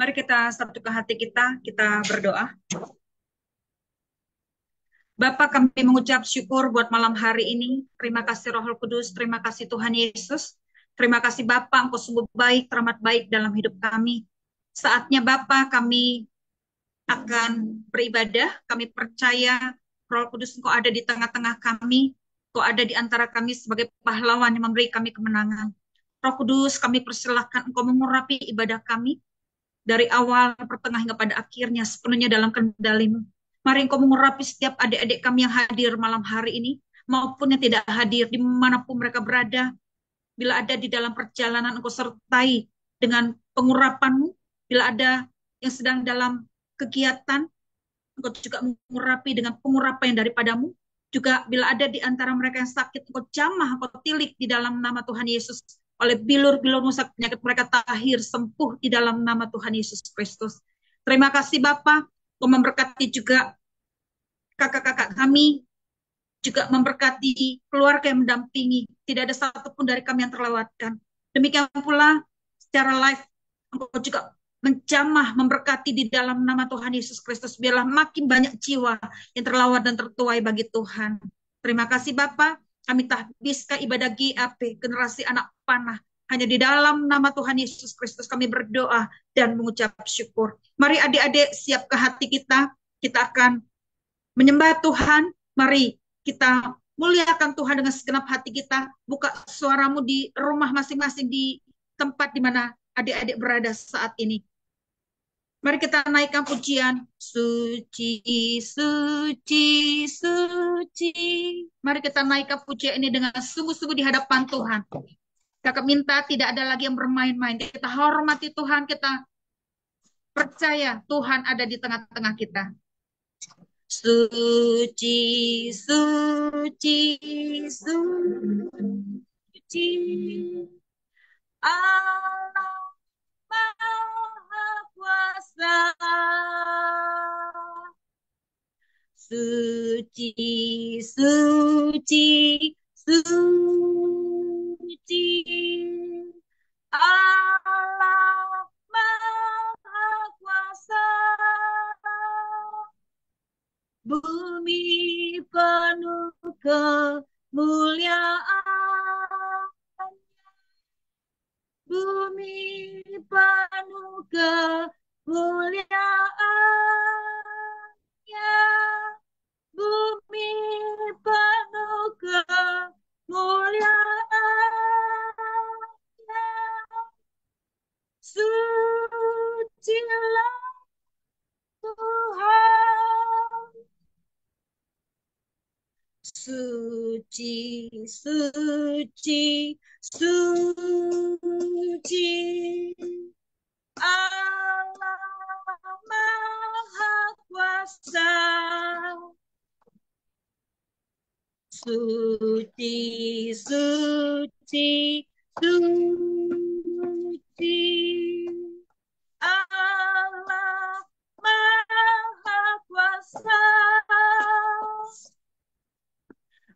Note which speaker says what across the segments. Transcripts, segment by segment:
Speaker 1: Mari kita satukan hati kita berdoa. Bapa, kami mengucap syukur buat malam hari ini. Terima kasih Roh Kudus, terima kasih Tuhan Yesus. Terima kasih Bapa, Engkau sungguh baik, teramat baik dalam hidup kami. Saatnya Bapa, kami akan beribadah. Kami percaya Roh Kudus Engkau ada di tengah-tengah kami. Engkau ada di antara kami sebagai pahlawan yang memberi kami kemenangan. Roh Kudus, kami persilahkan Engkau mengurapi ibadah kami dari awal, pertengahan hingga pada akhirnya sepenuhnya dalam kendali-Mu. Mari Engkau mengurapi setiap adik-adik kami yang hadir malam hari ini, maupun yang tidak hadir, dimanapun mereka berada. Bila ada di dalam perjalanan, Engkau sertai dengan pengurapan-Mu. Bila ada yang sedang dalam kegiatan, Engkau juga mengurapi dengan pengurapan yang daripadamu. Juga bila ada di antara mereka yang sakit, Engkau jamah, Engkau tilik di dalam nama Tuhan Yesus. Oleh bilur-bilur musak penyakit mereka tahir, sembuh di dalam nama Tuhan Yesus Kristus. Terima kasih Bapak, Engkau memberkati juga kakak-kakak kami, juga memberkati keluarga yang mendampingi. Tidak ada satupun dari kami yang terlewatkan. Demikian pula secara live, Engkau juga menjamah, memberkati di dalam nama Tuhan Yesus Kristus. Biarlah makin banyak jiwa yang terlawat dan tertuai bagi Tuhan. Terima kasih Bapak. Kami tahbiskan ibadah GAP, generasi anak panah. Hanya di dalam nama Tuhan Yesus Kristus kami berdoa dan mengucap syukur. Mari adik-adik siap ke hati kita. Kita akan menyembah Tuhan. Mari kita muliakan Tuhan dengan segenap hati kita. Buka suaramu di rumah masing-masing, di tempat di mana adik-adik berada saat ini. Mari kita naikkan pujian. Suci, suci, suci. Mari kita naikkan pujian ini dengan sungguh-sungguh di hadapan Tuhan. Kakak minta tidak ada lagi yang bermain-main. Kita hormati Tuhan, kita percaya Tuhan ada di tengah-tengah kita. Suci, suci, suci, Allah Maha Kuasa. Suci, suci, suci, Allah Maha Kuasa. Bumi penuh kemuliaan, bumi penuh kemuliaannya, bumi penuh kemuliaannya. Sucilah Tuhan. Suci, suci, suci, Allah Maha Kuasa. Suci, suci, suci, Allah Maha Kuasa.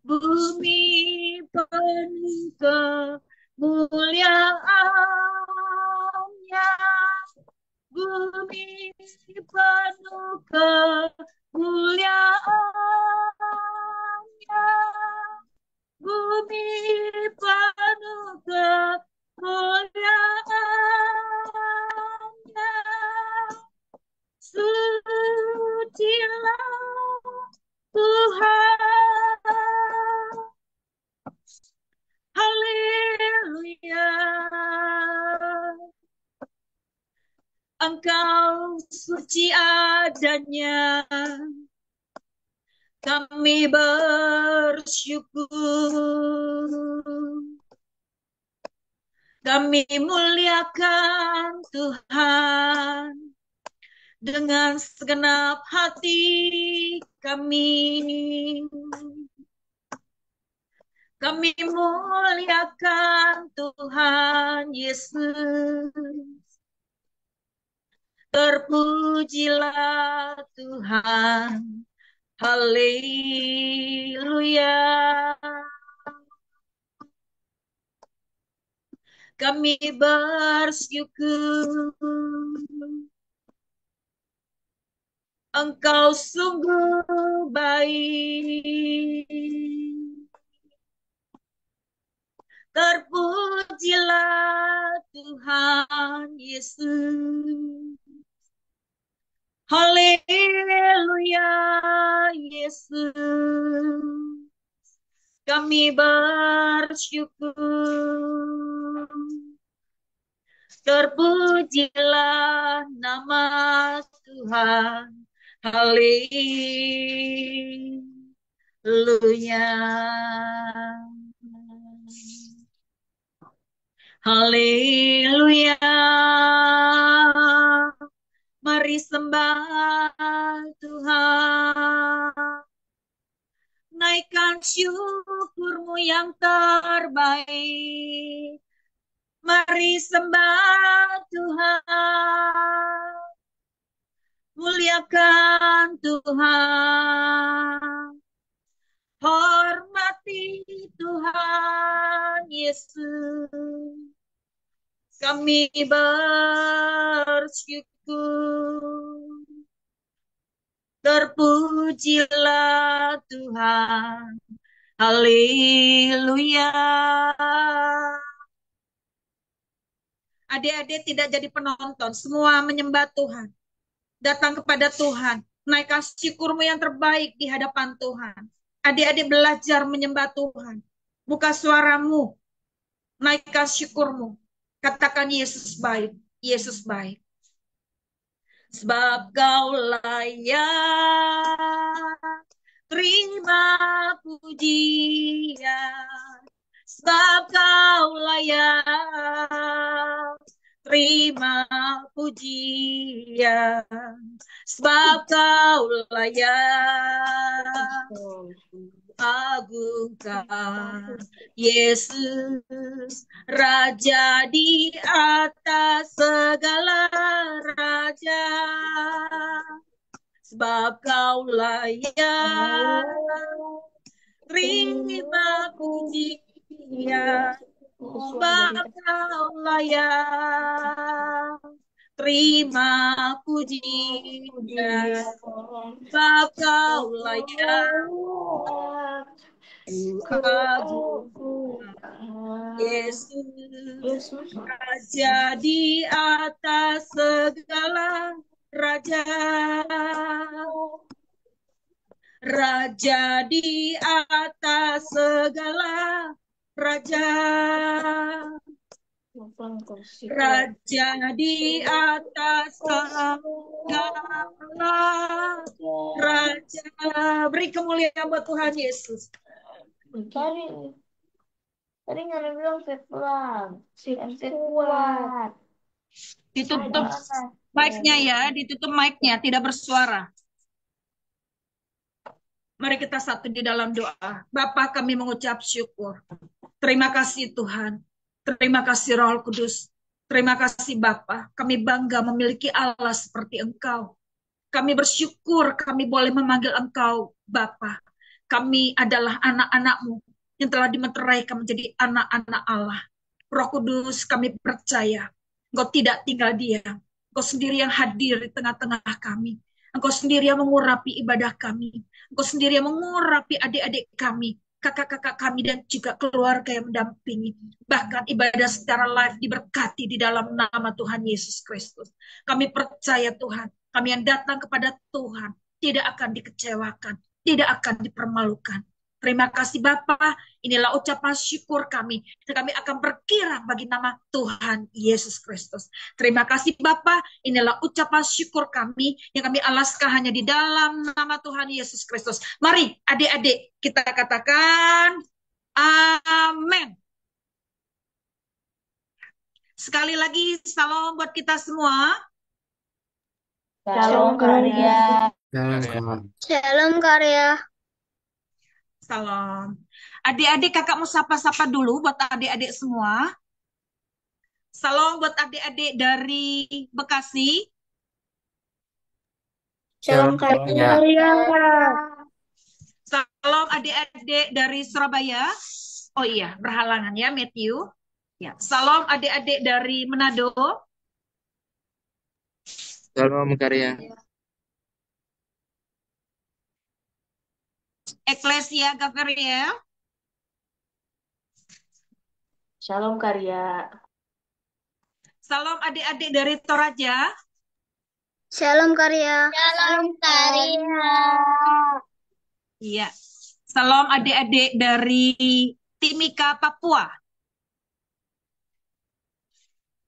Speaker 1: Bumi penuh kemuliaannya, bumi penuh kemuliaannya, bumi penuh kemuliaannya. Sucilah Tuhan. Haleluya. Engkau suci adanya. Kami bersyukur. Kami muliakan Tuhan dengan segenap hati kami. Kami muliakan Tuhan Yesus. Terpujilah Tuhan. Haleluya. Kami bersyukur. Engkau sungguh baik. Terpujilah Tuhan Yesus. Haleluya Yesus. Kami bersyukur. Terpujilah nama Tuhan. Haleluya. Haleluya. Mari sembah Tuhan. Naikkan syukurmu yang terbaik. Mari sembah Tuhan. Muliakan Tuhan. Hormati Tuhan Yesus. Kami bersyukur. Terpujilah Tuhan. Haleluya. Adik-adik tidak jadi penonton, semua menyembah Tuhan. Datang kepada Tuhan, naikkan syukurmu yang terbaik di hadapan Tuhan. Adik-adik belajar menyembah Tuhan. Buka suaramu, naikkan syukurmu. Katakan Yesus baik, Yesus baik. Sebab kau layak, terima pujian. Sebab kau layak, terima pujian. Sebab kau layak, agungkan Yesus, Raja di atas segala raja. Sebab kau layak, terima pujian. Sebab kau layak, terima pujian. Sebab kau layak, Yesus, Raja di atas segala raja. Raja di atas segala raja. Raja di atas segala raja. Beri kemuliaan buat Tuhan Yesus.
Speaker 2: Tadi nggak bilang set pulang, set kuat.
Speaker 1: Ditutup mic-nya ya, ditutup mic-nya, tidak bersuara. Mari kita satu di dalam doa. Bapa, kami mengucap syukur. Terima kasih Tuhan. Terima kasih Roh Kudus. Terima kasih Bapa. Kami bangga memiliki Allah seperti Engkau. Kami bersyukur kami boleh memanggil Engkau Bapa. Kami adalah anak-anak-Mu yang telah dimeteraikan menjadi anak-anak Allah. Roh Kudus, kami percaya Engkau tidak tinggal diam. Engkau sendiri yang hadir di tengah-tengah kami. Engkau sendiri yang mengurapi ibadah kami. Engkau sendiri yang mengurapi adik-adik kami, kakak-kakak kami, dan juga keluarga yang mendampingi. Bahkan ibadah secara live diberkati di dalam nama Tuhan Yesus Kristus. Kami percaya Tuhan, kami yang datang kepada Tuhan tidak akan dikecewakan, tidak akan dipermalukan. Terima kasih Bapa, inilah ucapan syukur kami. Dan kami akan berkira bagi nama Tuhan Yesus Kristus. Terima kasih Bapa, inilah ucapan syukur kami yang kami alaskan hanya di dalam nama Tuhan Yesus Kristus. Mari adik-adik kita katakan amin. Sekali lagi salam buat kita semua.
Speaker 2: Shalom Karya.
Speaker 3: Salam Karya.
Speaker 1: Salam. Adik-adik kakak mau sapa-sapa dulu buat adik-adik semua. Salam buat adik-adik dari Bekasi.
Speaker 3: Salam Karya.
Speaker 1: Salam adik-adik dari Surabaya. Oh iya, berhalangan ya Matthew. Ya, salam adik-adik dari Manado.
Speaker 4: Salam Karya.
Speaker 1: Eklesia Gavriel.
Speaker 2: Shalom Karya.
Speaker 1: Salam adik-adik dari Toraja.
Speaker 3: Shalom Karya.
Speaker 2: Shalom Karya.
Speaker 1: Iya. Salam adik-adik dari Timika, Papua.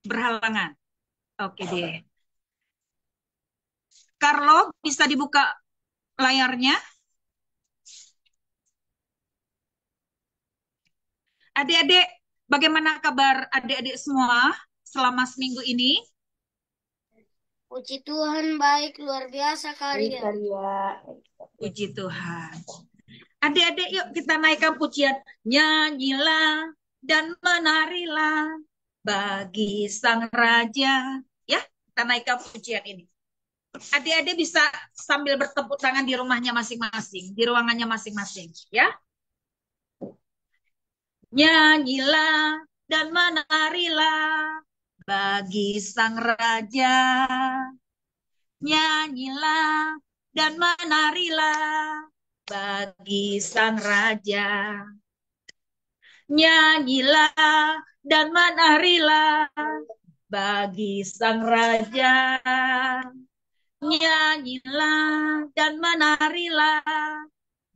Speaker 1: Berhalangan. Oke deh. Carlo, bisa dibuka layarnya? Adik-adik, bagaimana kabar adik-adik semua selama seminggu ini?
Speaker 3: Puji Tuhan baik luar biasa
Speaker 2: Baik
Speaker 3: Karya.
Speaker 2: Karya.
Speaker 1: Puji Tuhan. Adik-adik yuk kita naikkan pujian. Nyanyilah dan menarilah bagi Sang Raja. Ya, kita naikkan pujian ini. Adik-adik bisa sambil bertepuk tangan di rumahnya masing-masing, di ruangannya masing-masing. Ya, nyanyilah dan menarilah bagi Sang Raja. Nyanyilah dan menarilah bagi Sang Raja. Nyanyilah dan menarilah bagi Sang Raja. Nyanyilah dan menarilah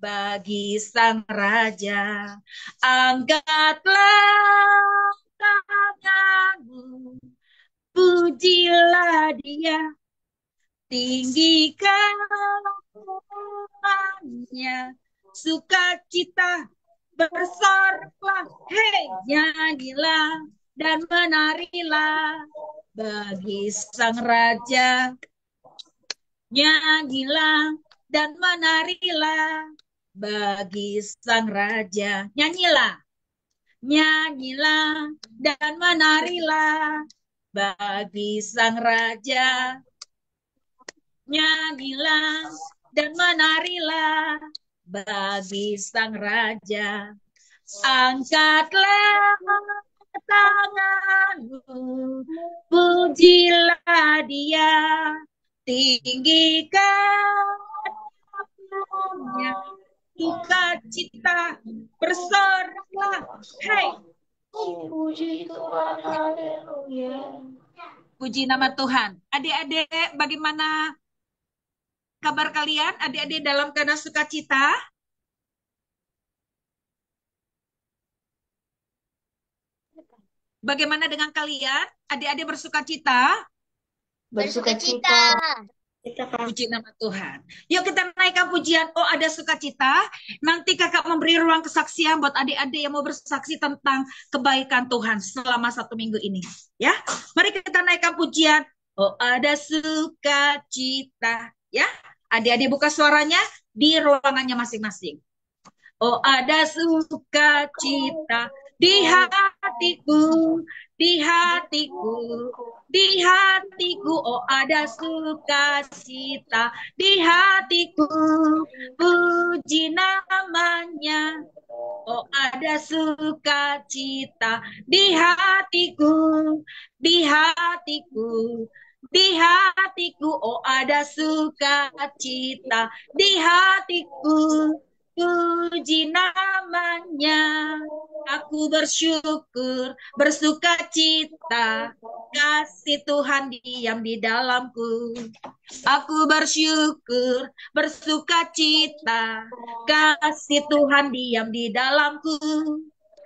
Speaker 1: bagi Sang Raja. Angkatlah tanganmu, pujilah Dia, tinggikan namanya, sukacita bersoraklah, hei nyanyilah dan menarilah bagi Sang Raja. Nyanyilah dan menarilah bagi Sang Raja. Nyanyilah, nyanyilah dan menarilah bagi Sang Raja. Nyanyilah dan menarilah bagi Sang Raja. Angkatlah tanganmu, pujilah Dia, tinggikan namanya, sukacita bersoraklah, hei.
Speaker 2: Puji Tuhan, haleluya.
Speaker 1: Puji nama Tuhan. Adik-adik, bagaimana kabar kalian? Adik-adik dalam keadaan sukacita? Bagaimana dengan kalian? Adik-adik bersukacita?
Speaker 2: Bersukacita.
Speaker 1: Puji nama Tuhan. Yuk kita naikkan pujian. Oh, ada sukacita. Nanti kakak memberi ruang kesaksian buat adik-adik yang mau bersaksi tentang kebaikan Tuhan selama 1 minggu ini. Ya, mari kita naikkan pujian. Oh, ada sukacita. Ya, adik-adik buka suaranya di ruangannya masing-masing. Oh, ada sukacita di hatiku, di hatiku, di hatiku. Oh, ada sukacita di hatiku, puji namanya. Oh, ada sukacita di hatiku, di hatiku, di hatiku. Oh, ada sukacita di hatiku, puji namanya. Aku bersyukur, bersukacita, kasih Tuhan diam di dalamku. Aku bersyukur, bersukacita, kasih Tuhan diam di dalamku.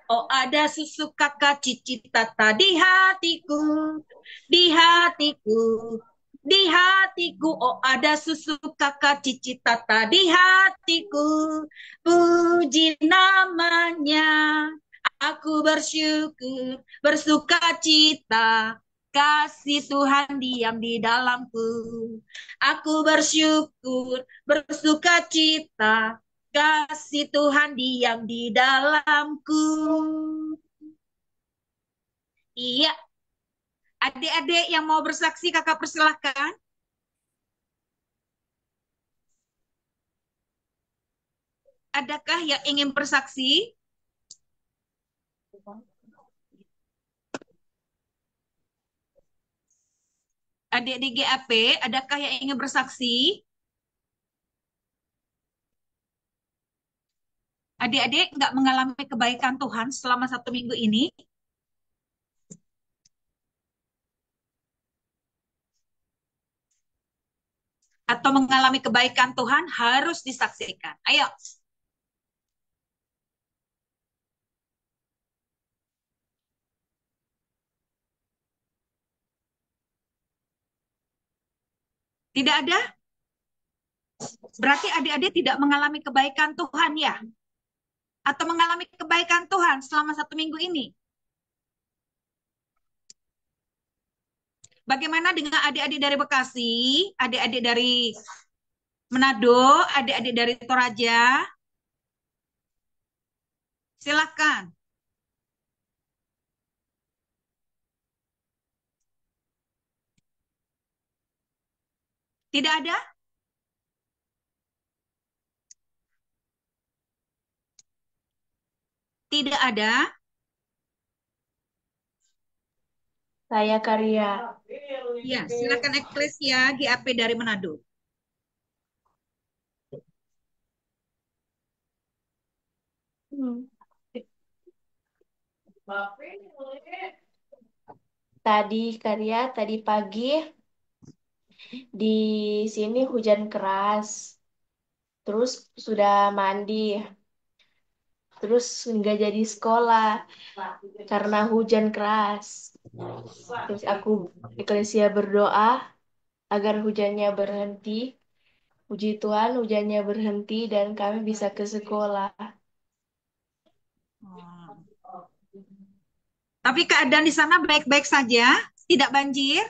Speaker 1: Oh, ada susu kakak cicita di hatiku, di hatiku, di hatiku. Oh, ada susu kakak cicita di hatiku, puji namanya. Aku bersyukur, bersukacita, kasih Tuhan diam di dalamku. Aku bersyukur, bersukacita, kasih Tuhan diam di dalamku. Iya, adik-adik yang mau bersaksi kakak persilahkan. Adakah yang ingin bersaksi? Adik-adik GAP, adakah yang ingin bersaksi? Adik-adik nggak mengalami kebaikan Tuhan selama 1 minggu ini? Atau mengalami kebaikan Tuhan harus disaksikan? Ayo. Tidak ada? Berarti adik-adik tidak mengalami kebaikan Tuhan ya? Atau mengalami kebaikan Tuhan selama 1 minggu ini? Bagaimana dengan adik-adik dari Bekasi, adik-adik dari Manado, adik-adik dari Toraja? Silakan. Tidak ada? Tidak ada?
Speaker 2: Saya Karya.
Speaker 1: Ya, silakan Eklesia GAP dari Manado.
Speaker 2: Hmm. Tadi pagi di sini hujan keras. Terus sudah mandi. Terus nggak jadi sekolah karena hujan keras. Terus aku Eklesia berdoa agar hujannya berhenti. Puji Tuhan, hujannya berhenti dan kami bisa ke sekolah.
Speaker 1: Tapi keadaan di sana baik-baik saja, tidak banjir.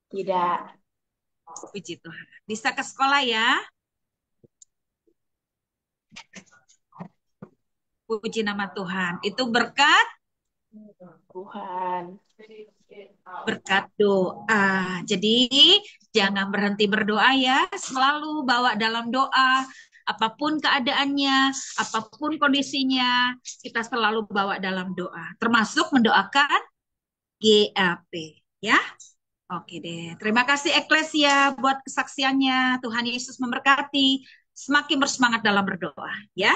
Speaker 2: Tidak.
Speaker 1: Puji Tuhan. Bisa ke sekolah ya. Puji nama Tuhan. Itu berkat
Speaker 2: Tuhan.
Speaker 1: doa. Jadi jangan berhenti berdoa ya. Selalu bawa dalam doa. Apapun keadaannya, apapun kondisinya, kita selalu bawa dalam doa. Termasuk mendoakan GAP. Ya. Oke deh. Terima kasih Eklesia buat kesaksiannya. Tuhan Yesus memberkati. Semakin bersemangat dalam berdoa. Ya.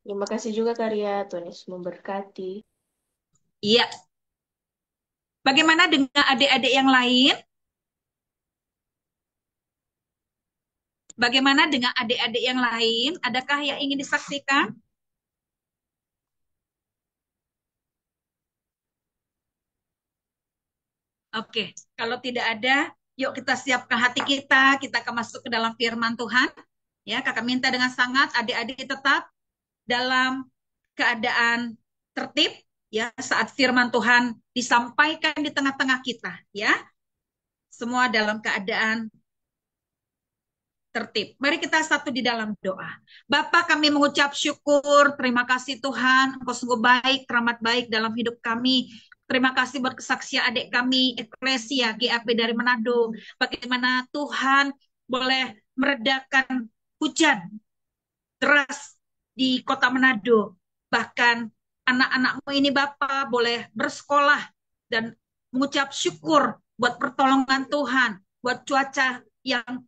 Speaker 2: Terima kasih juga Karya, Tuhan Yesus memberkati.
Speaker 1: Iya. Bagaimana dengan adik-adik yang lain? Bagaimana dengan adik-adik yang lain? Adakah yang ingin disaksikan? Oke, kalau tidak ada, yuk kita siapkan hati kita akan masuk ke dalam firman Tuhan. Ya, kakak minta dengan sangat adik-adik tetap dalam keadaan tertib ya saat firman Tuhan disampaikan di tengah-tengah kita ya. Semua dalam keadaan tertib. Mari kita satu di dalam doa. Bapa, kami mengucap syukur, terima kasih Tuhan, Engkau sungguh baik, teramat baik dalam hidup kami. Terima kasih buat kesaksian adik kami, Eklesia GAP dari Manado. Bagaimana Tuhan boleh meredakan hujan deras di kota Manado. Bahkan anak-anakmu ini Bapa boleh bersekolah dan mengucap syukur buat pertolongan Tuhan, buat cuaca yang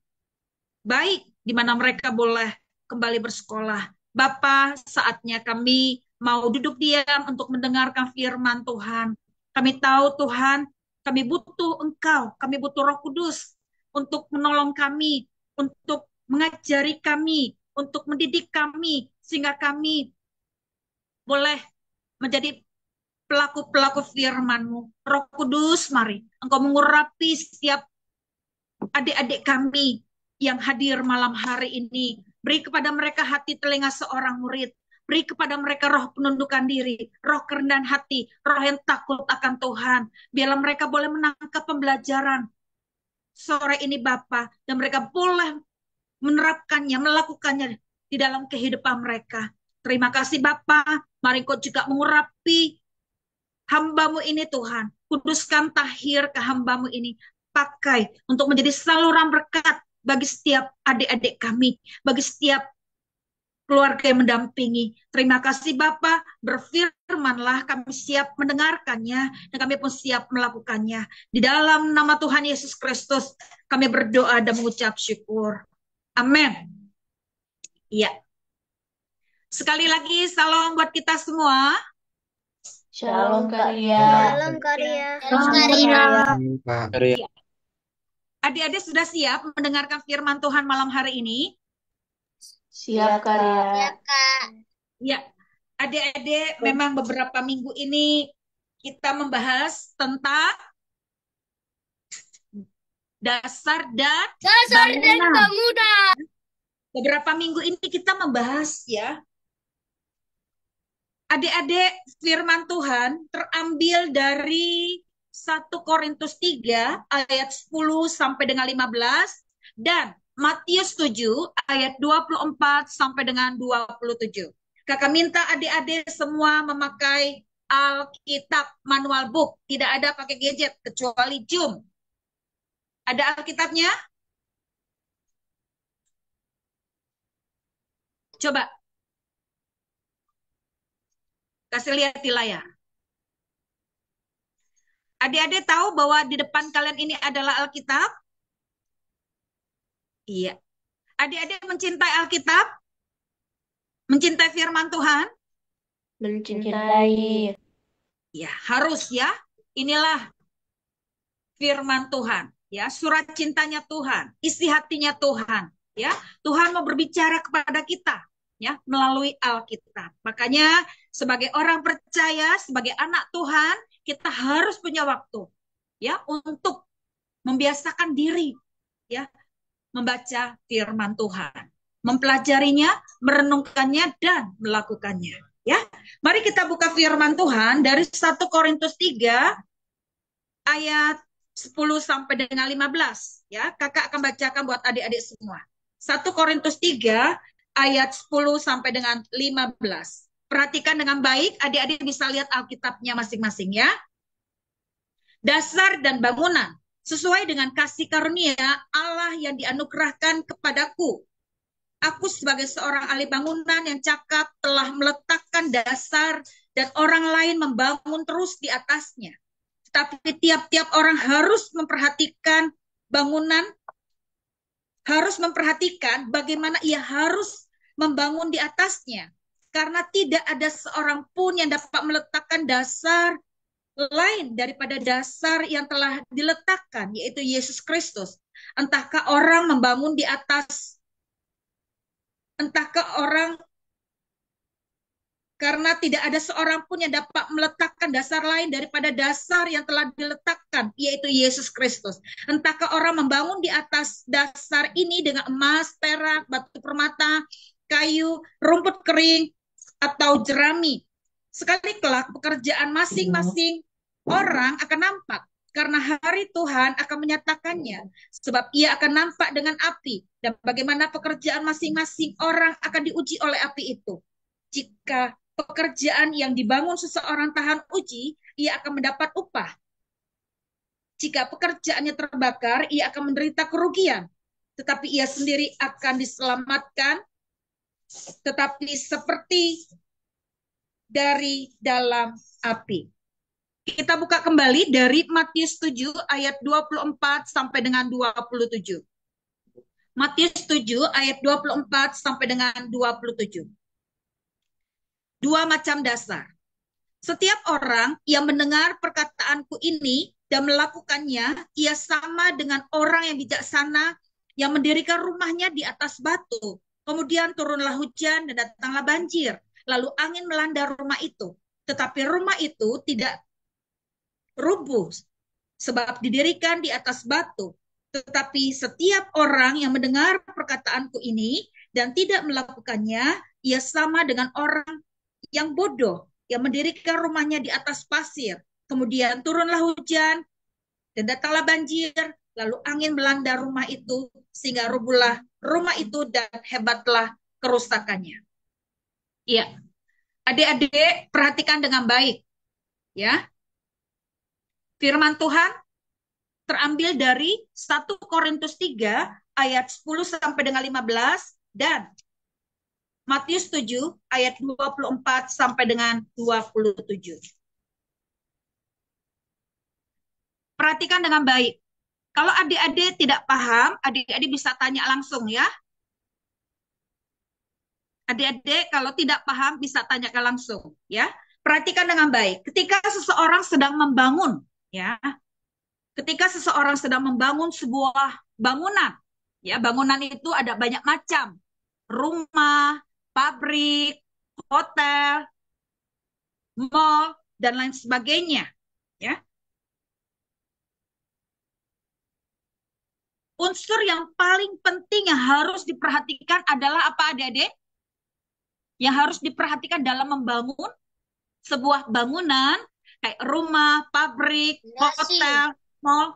Speaker 1: baik di mana mereka boleh kembali bersekolah. Bapa, saatnya kami mau duduk diam untuk mendengarkan firman Tuhan. Kami tahu Tuhan, kami butuh Engkau, kami butuh Roh Kudus untuk menolong kami, untuk mengajari kami, untuk mendidik kami, sehingga kami boleh menjadi pelaku-pelaku firman-Mu. Roh Kudus, mari Engkau mengurapi setiap adik-adik kami yang hadir malam hari ini. Beri kepada mereka hati telinga seorang murid. Beri kepada mereka roh penundukan diri, roh kerendahan hati, roh yang takut akan Tuhan. Biarlah mereka boleh menangkap pembelajaran sore ini Bapa, dan mereka boleh menerapkannya, melakukannya di dalam kehidupan mereka. Terima kasih Bapa. Mari Kau juga mengurapi hamba-Mu ini Tuhan. Kuduskan tahir ke hamba-Mu ini. Pakai untuk menjadi saluran berkat bagi setiap adik-adik kami, bagi setiap keluarga yang mendampingi. Terima kasih Bapak, berfirmanlah, kami siap mendengarkannya, dan kami pun siap melakukannya. Di dalam nama Tuhan Yesus Kristus, kami berdoa dan mengucap syukur. Amin. Iya. Sekali lagi, salam buat kita semua.
Speaker 2: Shalom Karya.
Speaker 3: Shalom Karya. Shalom Karya.
Speaker 1: Ya. Adik-adik sudah siap mendengarkan firman Tuhan malam hari ini?
Speaker 2: Siap Karya.
Speaker 3: Ya, Kak.
Speaker 1: Ya, adik-adik memang beberapa minggu ini kita membahas tentang dasar dan
Speaker 3: Dasar dan
Speaker 1: bangunan.
Speaker 3: bangunan.
Speaker 1: Beberapa minggu ini kita membahas ya. Adik-adik, firman Tuhan terambil dari 1 Korintus 3 ayat 10 sampai dengan 15 dan Matius 7 ayat 24 sampai dengan 27. Kakak minta adik-adik semua memakai Alkitab manual book, tidak ada pakai gadget kecuali Zoom. Ada Alkitabnya? Coba kasih lihat di layar. Adik-adik tahu bahwa di depan kalian ini adalah Alkitab? Iya. Adik-adik mencintai Alkitab? Mencintai firman Tuhan?
Speaker 2: Mencintai.
Speaker 1: Ya, harus ya. Inilah firman Tuhan, ya, surat cintanya Tuhan, isi hatinya Tuhan, ya. Tuhan mau berbicara kepada kita, ya, melalui Alkitab. Makanya sebagai orang percaya, sebagai anak Tuhan, kita harus punya waktu, ya, untuk membiasakan diri, ya, membaca firman Tuhan, mempelajarinya, merenungkannya, dan melakukannya. Ya, mari kita buka firman Tuhan dari 1 Korintus 3 ayat 10 sampai dengan 15. Ya, kakak akan bacakan buat adik-adik semua. 1 Korintus 3 ayat 10 sampai dengan 15. Perhatikan dengan baik, adik-adik bisa lihat Alkitabnya masing-masing ya. Dasar dan bangunan sesuai dengan kasih karunia Allah yang dianugerahkan kepadaku. Aku sebagai seorang ahli bangunan yang cakap telah meletakkan dasar dan orang lain membangun terus di atasnya. Tetapi tiap-tiap orang harus memperhatikan bangunan, harus memperhatikan bagaimana ia harus membangun di atasnya. Karena tidak ada seorang pun yang dapat meletakkan dasar lain daripada dasar yang telah diletakkan, yaitu Yesus Kristus. Entahkah orang membangun di atas, entahkah orang, karena tidak ada seorang pun yang dapat meletakkan dasar lain daripada dasar yang telah diletakkan, yaitu Yesus Kristus. Entahkah orang membangun di atas dasar ini dengan emas, perak, batu permata, kayu, rumput kering, atau jerami. Sekali kelak pekerjaan masing-masing orang akan nampak, karena hari Tuhan akan menyatakannya, sebab ia akan nampak dengan api, dan bagaimana pekerjaan masing-masing orang akan diuji oleh api itu. Jika pekerjaan yang dibangun seseorang tahan uji, ia akan mendapat upah. Jika pekerjaannya terbakar, ia akan menderita kerugian. Tetapi ia sendiri akan diselamatkan, tetapi seperti dari dalam api. Kita buka kembali dari Matius 7 ayat 24 sampai dengan 27. Matius 7 ayat 24 sampai dengan 27. Dua macam dasar. Setiap orang yang mendengar perkataanku ini dan melakukannya, ia sama dengan orang yang bijaksana yang mendirikan rumahnya di atas batu. Kemudian turunlah hujan dan datanglah banjir. Lalu angin melanda rumah itu. Tetapi rumah itu tidak rubuh sebab didirikan di atas batu. Tetapi setiap orang yang mendengar perkataanku ini dan tidak melakukannya, ia sama dengan orang yang bodoh yang mendirikan rumahnya di atas pasir. Kemudian turunlah hujan dan datanglah banjir, lalu angin melanda rumah itu sehingga rubuhlah rumah itu dan hebatlah kerusakannya. Iya. Adik-adik perhatikan dengan baik. Ya. Firman Tuhan terambil dari 1 Korintus 3 ayat 10 sampai dengan 15 dan Matius 7 ayat 24 sampai dengan 27. Perhatikan dengan baik. Kalau adik-adik tidak paham, adik-adik bisa tanya langsung ya. Adik-adik kalau tidak paham bisa tanyakan langsung, ya. Perhatikan dengan baik. Ketika seseorang sedang membangun, ya. Ketika seseorang sedang membangun sebuah bangunan, ya, bangunan itu ada banyak macam. Rumah, pabrik, hotel, mall, dan lain sebagainya, ya. Unsur yang paling penting yang harus diperhatikan adalah apa, adik-adik? Yang harus diperhatikan dalam membangun sebuah bangunan kayak rumah, pabrik,
Speaker 3: Fondasi.
Speaker 1: hotel, mall,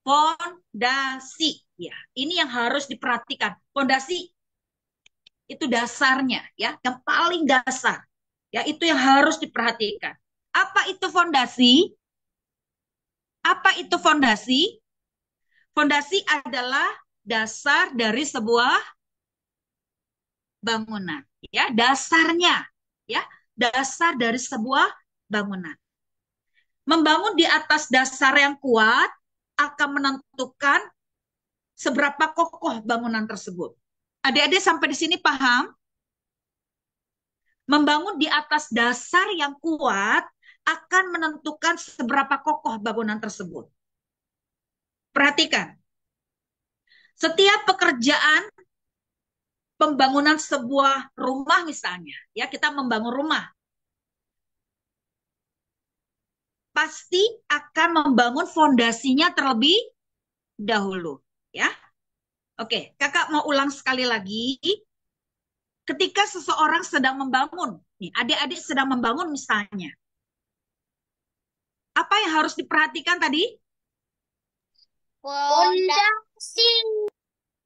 Speaker 1: fondasi. Ya, ini yang harus diperhatikan. Fondasi itu dasarnya, ya, yang paling dasar. Ya, itu yang harus diperhatikan. Apa itu fondasi? Apa itu fondasi? Fondasi adalah dasar dari sebuah bangunan, ya, dasarnya, ya, dasar dari sebuah bangunan. Membangun di atas dasar yang kuat akan menentukan seberapa kokoh bangunan tersebut. Adik-adik sampai di sini paham? Membangun di atas dasar yang kuat akan menentukan seberapa kokoh bangunan tersebut. Perhatikan, setiap pekerjaan pembangunan sebuah rumah misalnya, ya, kita membangun rumah, pasti akan membangun fondasinya terlebih dahulu, ya. Oke, kakak mau ulang sekali lagi. Ketika seseorang sedang membangun, nih, adik-adik sedang membangun misalnya, apa yang harus diperhatikan tadi?
Speaker 3: Fondasi.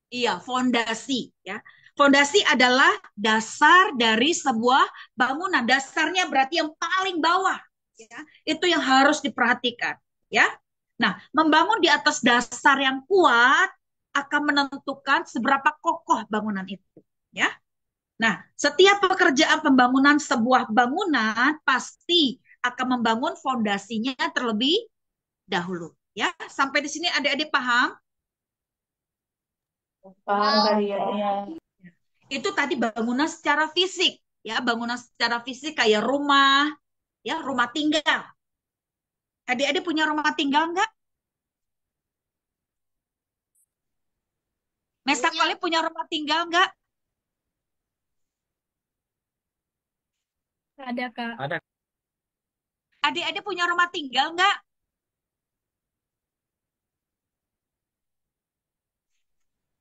Speaker 1: Iya, fondasi, ya. Fondasi adalah dasar dari sebuah bangunan. Dasarnya berarti yang paling bawah, ya. Itu yang harus diperhatikan, ya. Nah, membangun di atas dasar yang kuat akan menentukan seberapa kokoh bangunan itu, ya. Nah, setiap pekerjaan pembangunan sebuah bangunan pasti akan membangun fondasinya terlebih dahulu, ya. Sampai di sini adik-adik paham?
Speaker 2: Paham karyanya.
Speaker 1: Itu tadi bangunan secara fisik, ya, bangunan secara fisik kayak rumah, ya, rumah tinggal. Adik-adik punya rumah tinggal nggak? Mesa
Speaker 3: Punya.
Speaker 1: Koli punya rumah tinggal nggak?
Speaker 2: Ada, Kak.
Speaker 4: Ada.
Speaker 1: Adik-adik punya rumah tinggal nggak?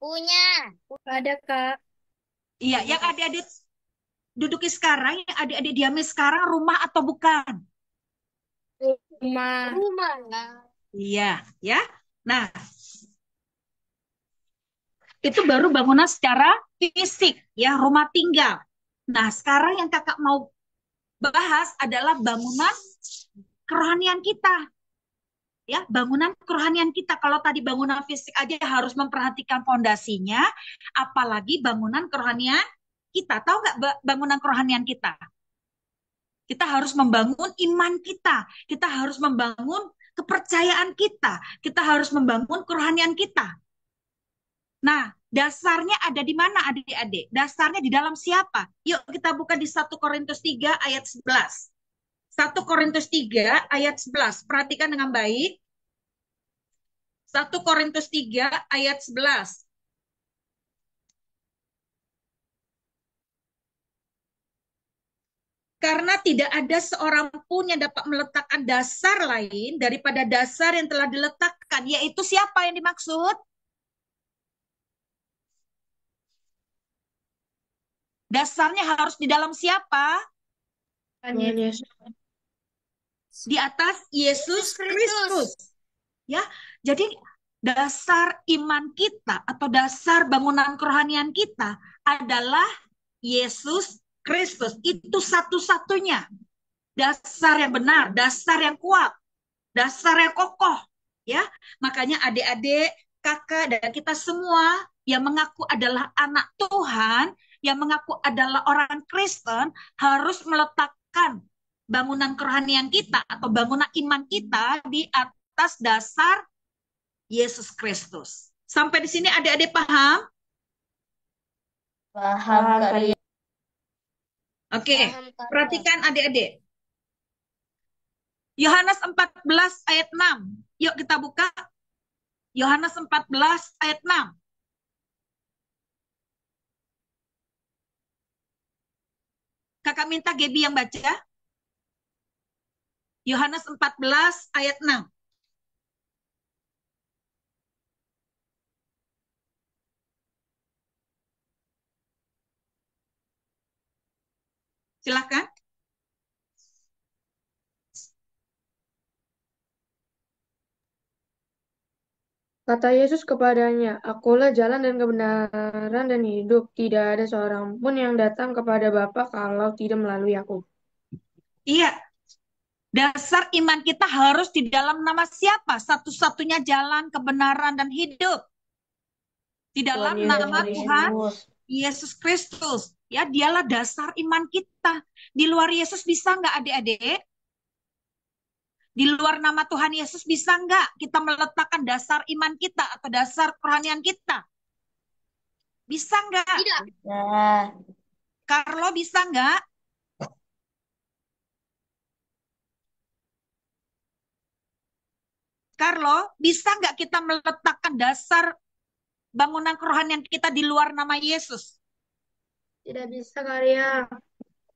Speaker 3: Punya.
Speaker 2: Ada, Kak.
Speaker 1: Iya, yang adik-adik duduki sekarang, yang adik-adik diami sekarang rumah atau bukan?
Speaker 2: Rumah.
Speaker 3: Rumah.
Speaker 1: Iya, ya. Nah, itu baru bangunan secara fisik, ya, rumah tinggal. Nah, sekarang yang kakak mau bahas adalah bangunan kerohanian kita. Ya, bangunan kerohanian kita. Kalau tadi bangunan fisik aja harus memperhatikan fondasinya, apalagi bangunan kerohanian kita. Tahu nggak bangunan kerohanian kita? Kita harus membangun iman kita. Kita harus membangun kepercayaan kita. Kita harus membangun kerohanian kita. Nah, dasarnya ada di mana adik-adik? Dasarnya di dalam siapa? Yuk kita buka di 1 Korintus 3 ayat 11. 1 Korintus 3 ayat 11. Perhatikan dengan baik. 1 Korintus 3 ayat 11. Karena tidak ada seorang pun yang dapat meletakkan dasar lain daripada dasar yang telah diletakkan. Yaitu siapa yang dimaksud? Dasarnya harus di dalam siapa? Di atas Yesus Kristus. Ya, jadi dasar iman kita atau dasar bangunan kerohanian kita adalah Yesus Kristus. Itu satu-satunya dasar yang benar, dasar yang kuat, dasar yang kokoh, ya. Makanya adik-adik, kakak, dan kita semua yang mengaku adalah anak Tuhan, yang mengaku adalah orang Kristen, harus meletakkan bangunan kerohanian kita atau bangunan iman kita di atas dasar Yesus Kristus. Sampai di sini adik-adik paham?
Speaker 2: Paham karya.
Speaker 1: Oke,
Speaker 3: Paham, Kakak.
Speaker 1: perhatikan adik-adik. Yohanes 14 ayat 6. Yuk kita buka. Yohanes 14 ayat 6. Kakak minta Gebi yang baca. Yohanes 14 ayat 6. Silakan.
Speaker 4: Kata Yesus kepadanya, "Akulah jalan dan kebenaran dan hidup. Tidak ada seorang pun yang datang kepada Bapa kalau tidak melalui aku."
Speaker 1: Iya, dasar iman kita harus di dalam nama siapa? Satu-satunya jalan, kebenaran, dan hidup. Di dalam nama Tuhan Yesus Kristus. Ya, dialah dasar iman kita. Di luar Yesus bisa nggak adik-adik? Di luar nama Tuhan Yesus bisa nggak kita meletakkan dasar iman kita atau dasar kerohanian kita? Bisa nggak?
Speaker 3: Tidak.
Speaker 2: Nah,
Speaker 1: Carlo bisa nggak? Carlo, bisa nggak kita meletakkan dasar bangunan kerohanian kita di luar nama Yesus?
Speaker 4: Tidak bisa, Karya.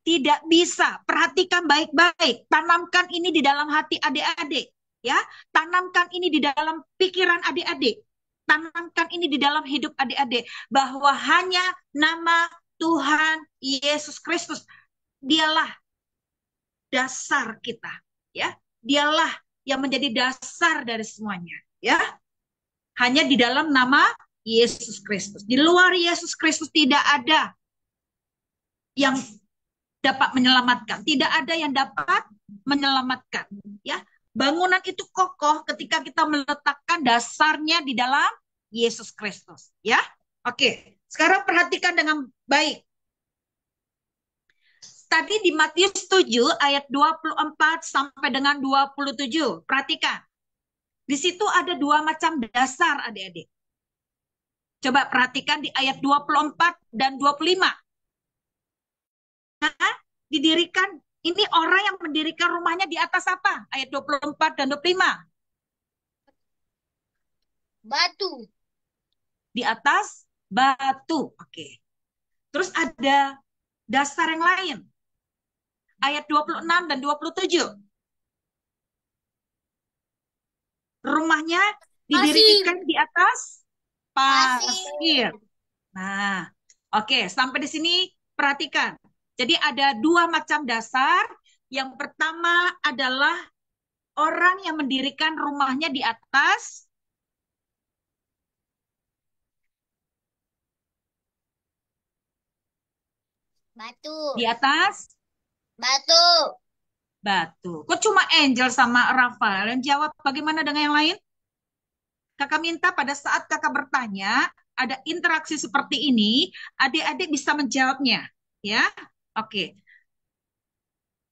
Speaker 1: Tidak bisa. Perhatikan baik-baik. Tanamkan ini di dalam hati adik-adik. Ya, tanamkan ini di dalam pikiran adik-adik. Tanamkan ini di dalam hidup adik-adik. Bahwa hanya nama Tuhan Yesus Kristus. Dialah dasar kita. Ya, dialah yang menjadi dasar dari semuanya. Ya, hanya di dalam nama Yesus Kristus. Di luar Yesus Kristus tidak ada yang dapat menyelamatkan. Tidak ada yang dapat menyelamatkan. Ya, bangunan itu kokoh ketika kita meletakkan dasarnya di dalam Yesus Kristus. Ya, oke. Sekarang perhatikan dengan baik. Tadi di Matius 7 ayat 24 sampai dengan 27. Perhatikan. Di situ ada dua macam dasar adik-adik. Coba perhatikan di ayat 24 dan 25. Nah, didirikan, ini orang yang mendirikan rumahnya di atas apa? Ayat 24 dan 25.
Speaker 3: Batu.
Speaker 1: Di atas batu. Oke. Terus ada dasar yang lain. Ayat 26 dan 27. Rumahnya didirikan di atas pasir. Nah, oke, sampai di sini perhatikan. Jadi ada dua macam dasar. Yang pertama adalah orang yang mendirikan rumahnya di atas
Speaker 3: Batu.
Speaker 1: di atas
Speaker 3: Batu.
Speaker 1: batu. Kok cuma Angel sama Rafael yang jawab? Bagaimana dengan yang lain? Kakak minta pada saat kakak bertanya, ada interaksi seperti ini, adik-adik bisa menjawabnya. Ya, oke.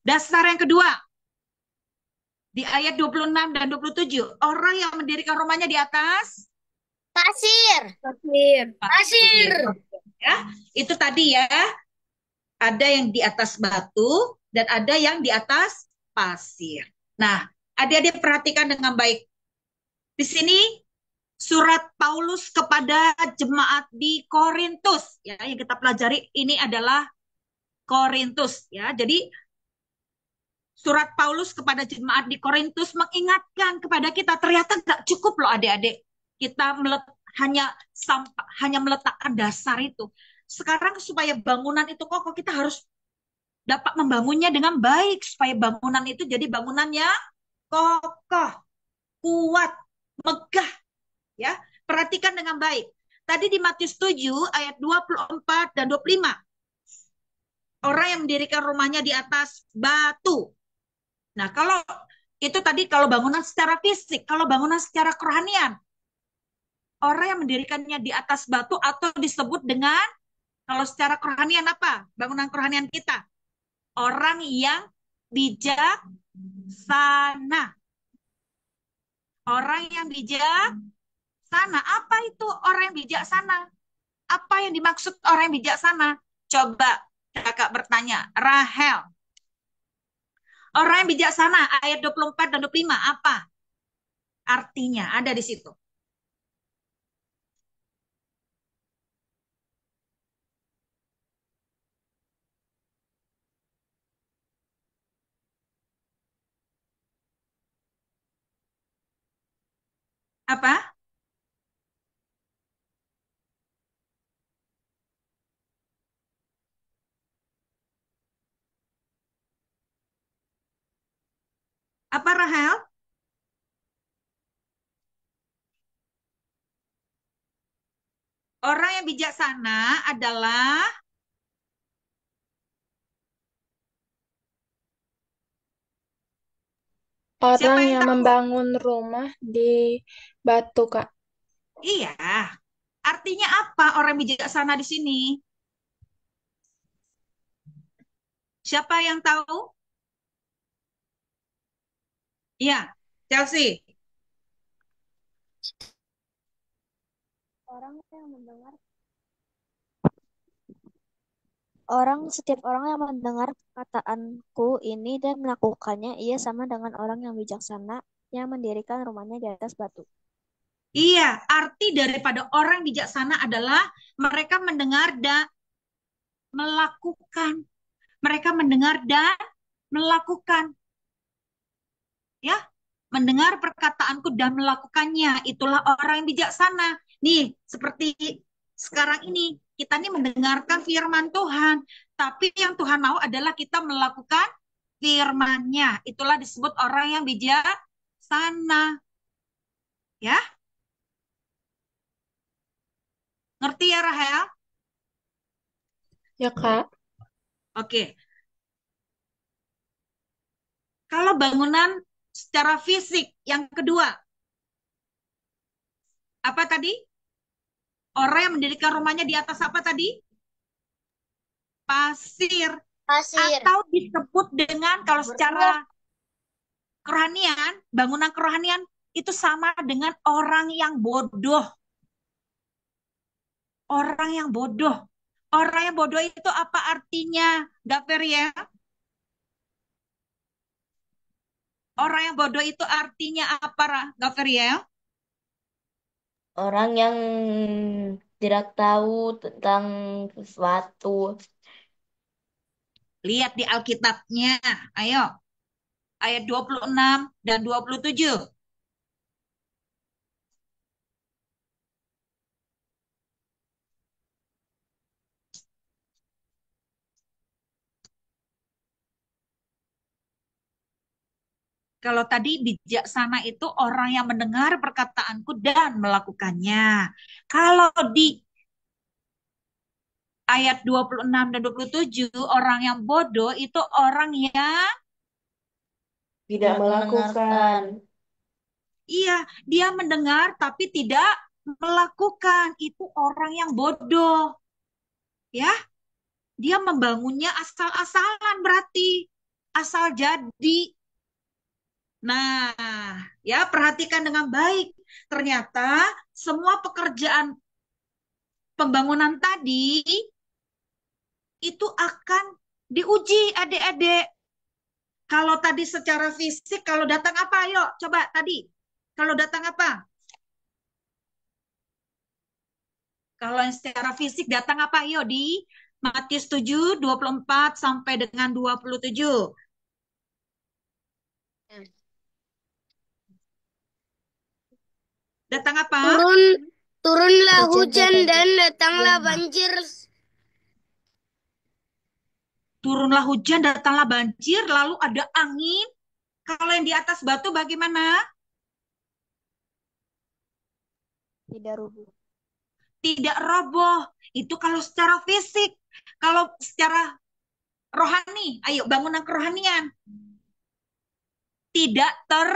Speaker 1: Dasar yang kedua, di ayat 26 dan 27, orang yang mendirikan rumahnya di atas
Speaker 3: Pasir.
Speaker 1: pasir. Ya, itu tadi ya. Ada yang di atas batu dan ada yang di atas pasir. Nah, adik-adik perhatikan dengan baik. Di sini surat Paulus kepada jemaat di Korintus, ya, yang kita pelajari ini adalah Korintus, ya. Jadi surat Paulus kepada jemaat di Korintus mengingatkan kepada kita, ternyata nggak cukup loh adik-adik kita hanya meletakkan dasar itu. Sekarang supaya bangunan itu kokoh, kita harus dapat membangunnya dengan baik supaya bangunan itu jadi bangunan yang kokoh, kuat, megah, ya. Perhatikan dengan baik. Tadi di Matius 7 ayat 24 dan 25. Orang yang mendirikan rumahnya di atas batu. Nah, kalau itu tadi kalau bangunan secara fisik, kalau bangunan secara kerohanian, orang yang mendirikannya di atas batu atau disebut dengan, kalau secara kerohanian apa? Bangunan kerohanian kita. Orang yang bijaksana. Orang yang bijaksana. Apa itu orang yang bijaksana? Apa yang dimaksud orang yang bijaksana? Coba Kakak bertanya, Rahel. Orang yang bijaksana, ayat 24 dan 25, apa artinya? Ada di situ. Apa? Apa Rahel? Orang yang bijaksana adalah siapa
Speaker 2: Orang
Speaker 1: yang
Speaker 2: yang
Speaker 1: tahu?
Speaker 2: membangun rumah di batu, Kak.
Speaker 1: Iya. Artinya apa orang bijaksana di sini? Siapa yang tahu? Iya, Chelsea.
Speaker 5: Orang yang mendengar setiap orang yang mendengar perkataanku ini dan melakukannya, ia sama dengan orang yang bijaksana yang mendirikan rumahnya di atas batu.
Speaker 1: Iya, arti daripada orang bijaksana adalah mereka mendengar dan melakukan. Mereka mendengar dan melakukan. Ya, mendengar perkataanku dan melakukannya. Itulah orang yang bijaksana. Nih, seperti sekarang ini, kita nih mendengarkan firman Tuhan. Tapi yang Tuhan mau adalah kita melakukan firman-Nya. Itulah disebut orang yang bijaksana. Ya, ngerti ya Rahel?
Speaker 2: Ya, Kak.
Speaker 1: Oke. Kalau bangunan secara fisik, yang kedua, apa tadi? Orang yang mendirikan rumahnya di atas apa tadi? Pasir.
Speaker 3: Pasir.
Speaker 1: Atau disebut dengan kalau secara kerohanian, bangunan kerohanian itu sama dengan orang yang bodoh. Orang yang bodoh. Orang yang bodoh itu apa artinya, Gaveria? Orang yang bodoh itu artinya apa, Gaveria?
Speaker 2: Orang yang tidak tahu tentang sesuatu.
Speaker 1: Lihat di Alkitabnya. Ayo. Ayat 26 dan 27. Kalau tadi bijaksana itu orang yang mendengar perkataanku dan melakukannya. Kalau di ayat 26 dan 27, orang yang bodoh itu orang yang
Speaker 2: Tidak melakukan.
Speaker 1: iya, dia mendengar tapi tidak melakukan. Itu orang yang bodoh. Ya, dia membangunnya asal-asalan berarti. Asal jadi. Nah, ya perhatikan dengan baik. Ternyata semua pekerjaan pembangunan tadi itu akan diuji adik-adik. Kalau tadi secara fisik, kalau datang apa? Ayo, coba tadi. Kalau datang apa? Kalau yang secara fisik datang apa? Ayo di Matius 7, 24 sampai dengan 27. Datang apa?
Speaker 3: Turunlah hujan
Speaker 2: Hujan
Speaker 3: dan
Speaker 2: saja.
Speaker 3: datanglah
Speaker 1: Ya.
Speaker 3: banjir.
Speaker 1: Turunlah hujan, datanglah banjir, lalu ada angin. Kalau yang di atas batu bagaimana?
Speaker 5: Tidak rubuh.
Speaker 1: Tidak roboh. Itu kalau secara fisik. Kalau secara rohani, ayo bangunan kerohanian. Tidak ter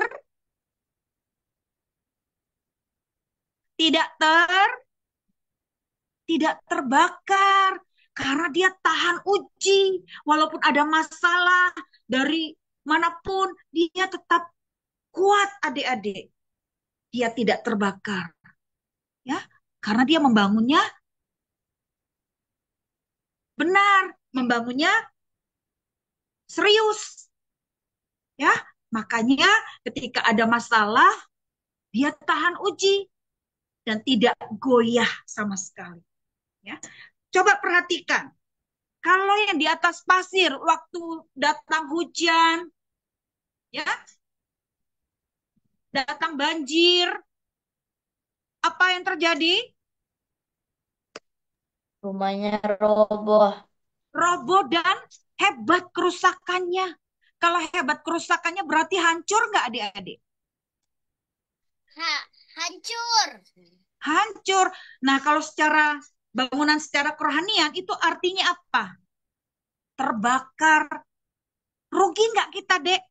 Speaker 1: tidak ter tidak terbakar karena dia tahan uji. Walaupun ada masalah dari manapun, dia tetap kuat adik-adik. Dia tidak terbakar. Ya, karena dia membangunnya benar. membangunnya serius, ya. Makanya ketika ada masalah, dia tahan uji dan tidak goyah sama sekali, ya. Coba perhatikan, kalau yang di atas pasir waktu datang hujan, ya, datang banjir, apa yang terjadi?
Speaker 2: Rumahnya roboh.
Speaker 1: Roboh dan hebat kerusakannya. Kalau hebat kerusakannya berarti hancur nggak adik-adik?
Speaker 3: Hancur.
Speaker 1: Hancur. Nah, kalau secara bangunan secara kerohanian itu artinya apa? Terbakar. Rugi nggak kita, Dek?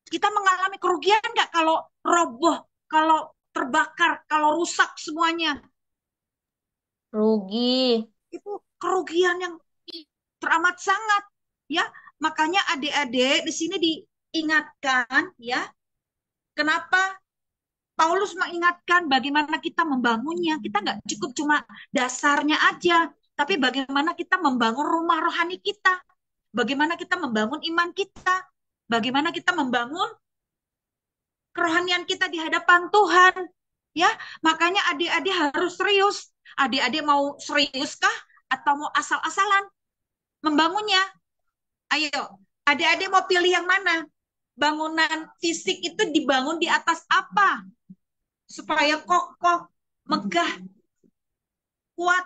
Speaker 1: Kita mengalami kerugian nggak kalau roboh, kalau terbakar, kalau rusak semuanya?
Speaker 2: Rugi.
Speaker 1: Itu kerugian yang teramat sangat, ya. Makanya adik-adik di sini diingatkan, ya. Kenapa Paulus mengingatkan bagaimana kita membangunnya? Kita nggak cukup cuma dasarnya aja, tapi bagaimana kita membangun rumah rohani kita, bagaimana kita membangun iman kita, bagaimana kita membangun kerohanian kita di hadapan Tuhan, ya. Makanya adik-adik harus serius. Adik-adik mau serius kah atau mau asal-asalan membangunnya? Ayo, adik-adik mau pilih yang mana? Bangunan fisik itu dibangun di atas apa? Supaya kokoh, megah, kuat,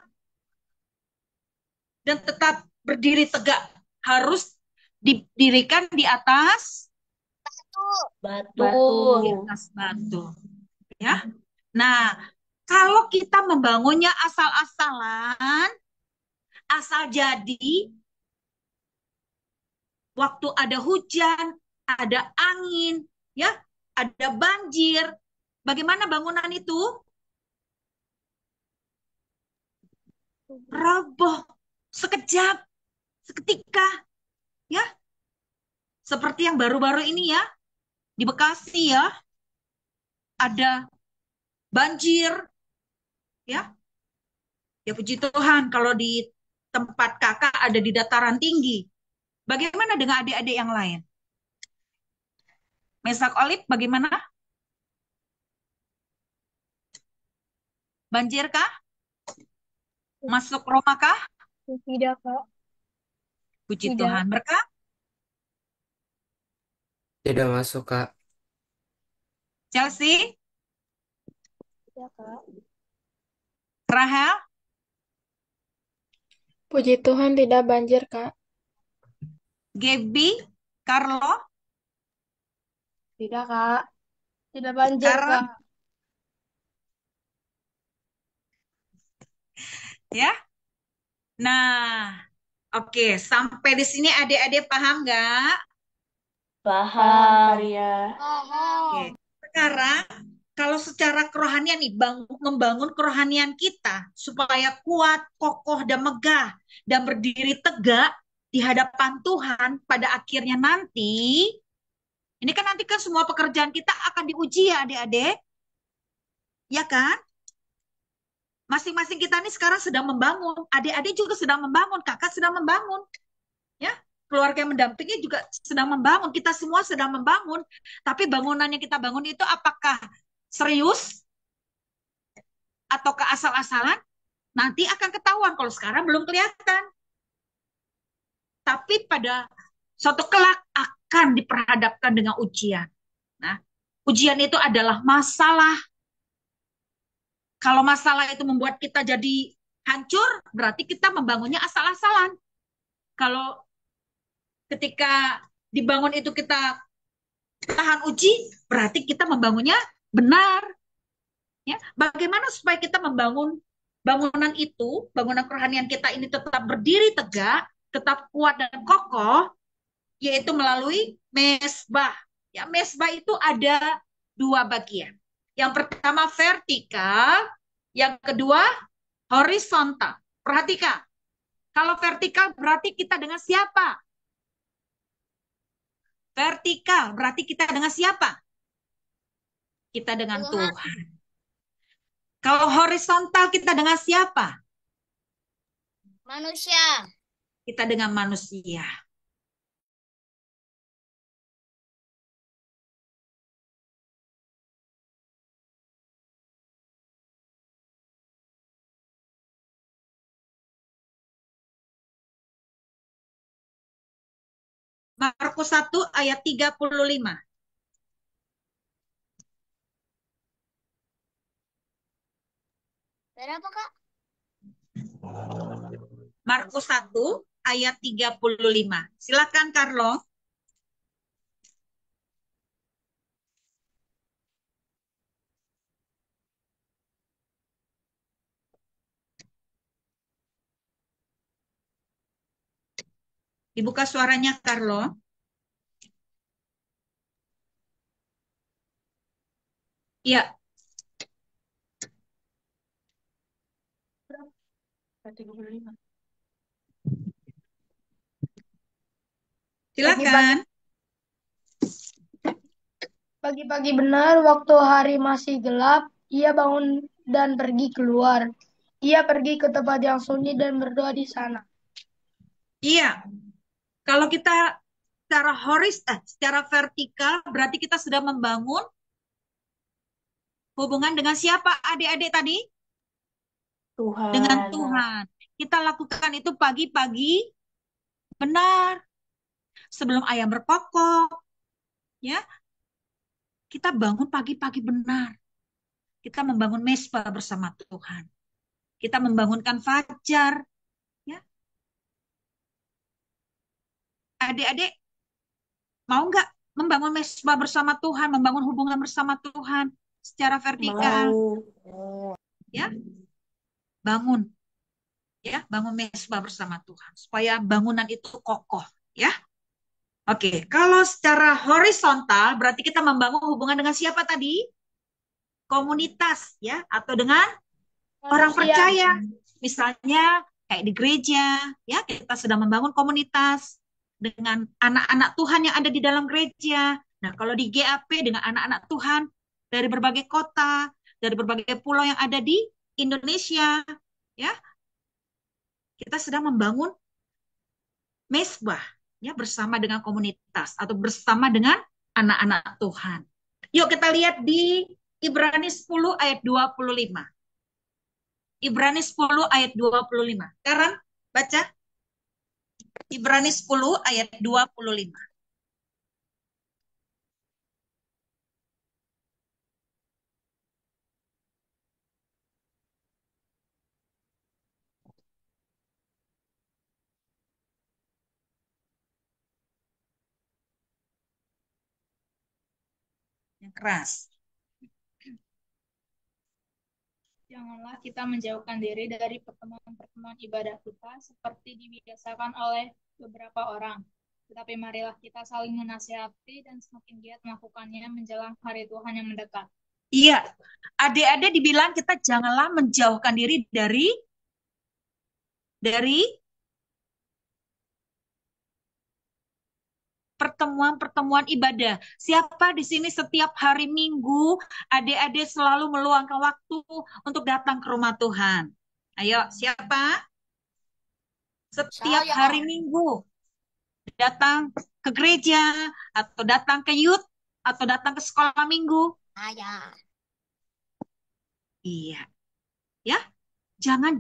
Speaker 1: dan tetap berdiri tegak. Harus didirikan di atas
Speaker 2: Batu.
Speaker 1: di atas batu. Ya. Nah, kalau kita membangunnya asal-asalan, asal jadi, waktu ada hujan, ada angin, ya, ada banjir, bagaimana bangunan itu? Roboh sekejap, seketika, ya. Seperti yang baru-baru ini, ya, di Bekasi, ya, ada banjir, ya. Ya puji Tuhan kalau di tempat kakak ada di dataran tinggi. Bagaimana dengan adik-adik yang lain? Mesak Olip bagaimana? Banjir kah? Masuk rumah kah?
Speaker 3: Tidak, Kak.
Speaker 1: Puji
Speaker 3: Tidak.
Speaker 1: Tuhan. Berkah?
Speaker 6: Tidak masuk, Kak.
Speaker 1: Chelsea?
Speaker 5: Ya, Kak.
Speaker 1: Rahel?
Speaker 4: Puji Tuhan tidak banjir, Kak.
Speaker 1: Gaby? Carlo?
Speaker 4: Tidak, Kak. Tidak banjir,
Speaker 1: Karen?
Speaker 4: Kak.
Speaker 1: Ya? Nah, oke. Sampai di sini adik-adik paham nggak?
Speaker 2: Paham.
Speaker 1: Oke. Sekarang, kalau secara kerohanian nih, membangun kerohanian kita supaya kuat, kokoh, dan megah, dan berdiri tegak di hadapan Tuhan pada akhirnya nanti, ini kan nanti kan semua pekerjaan kita akan diuji ya adik-adik, ya kan? Masing-masing kita ini sekarang sedang membangun, adik-adik juga sedang membangun, kakak sedang membangun, ya. Keluarga yang mendampingi juga sedang membangun, kita semua sedang membangun, tapi bangunan yang kita bangun itu apakah serius atau keasal-asalan? Nanti akan ketahuan, kalau sekarang belum kelihatan. Tapi pada suatu kelak akan diperhadapkan dengan ujian. Nah, ujian itu adalah masalah. Kalau masalah itu membuat kita jadi hancur, berarti kita membangunnya asal-asalan. Kalau ketika dibangun itu kita tahan uji, berarti kita membangunnya benar. Ya, bagaimana supaya kita membangun bangunan itu, bangunan kerohanian kita ini tetap berdiri tegak, tetap kuat dan kokoh, yaitu melalui mesbah. Ya, mesbah itu ada dua bagian. Yang pertama vertikal, yang kedua horizontal. Perhatikan, kalau vertikal berarti kita dengan siapa? Vertikal berarti kita dengan siapa? Kita dengan Tuhan. Kalau horizontal kita dengan siapa?
Speaker 3: Manusia.
Speaker 1: kita dengan manusia. Markus 1 ayat 35.
Speaker 3: Berapa, Kak?
Speaker 1: Markus 1 ayat 35. Silakan Carlo. Dibuka suaranya Carlo. Iya,
Speaker 4: 35.
Speaker 1: silakan.
Speaker 2: Pagi-pagi benar, waktu hari masih gelap, ia bangun dan pergi keluar. Ia pergi ke tempat yang sunyi dan berdoa di sana.
Speaker 1: Iya, kalau kita secara vertikal berarti kita sudah membangun hubungan dengan siapa adik-adik tadi?
Speaker 2: Tuhan.
Speaker 1: Dengan Tuhan. Kita lakukan itu pagi-pagi benar. Sebelum ayam berkokok, ya. Kita bangun pagi-pagi benar. Kita membangun mesbah bersama Tuhan. Kita membangunkan fajar, ya. Adik-adik mau nggak membangun mesbah bersama Tuhan, membangun hubungan bersama Tuhan secara vertikal?
Speaker 2: Mau.
Speaker 1: Ya, bangun, ya, bangun mesbah bersama Tuhan supaya bangunan itu kokoh, ya. Oke, kalau secara horizontal berarti kita membangun hubungan dengan siapa tadi? Komunitas, ya, atau dengan orang percaya. Misalnya kayak di gereja, ya, kita sedang membangun komunitas dengan anak-anak Tuhan yang ada di dalam gereja. Nah, kalau di GAP dengan anak-anak Tuhan dari berbagai kota, dari berbagai pulau yang ada di Indonesia, ya, kita sedang membangun mesbah, ya, bersama dengan komunitas atau bersama dengan anak-anak Tuhan. Yuk kita lihat di Ibrani 10 ayat 25. Ibrani 10 ayat 25. Sekarang baca Ibrani 10 ayat 25. Yang keras.
Speaker 6: Janganlah kita menjauhkan diri dari pertemuan-pertemuan ibadah kita seperti dibiasakan oleh beberapa orang. Tetapi marilah kita saling menasihati dan semakin giat melakukannya menjelang hari Tuhan yang mendekat.
Speaker 1: Iya, adik-adik dibilang kita janganlah menjauhkan diri dari pertemuan-pertemuan ibadah. Siapa di sini setiap hari Minggu, adik-adik selalu meluangkan waktu untuk datang ke rumah Tuhan? Ayo, siapa? Setiap hari Minggu datang ke gereja, atau datang ke youth, atau datang ke sekolah minggu?
Speaker 3: Saya.
Speaker 1: Iya. Ya, jangan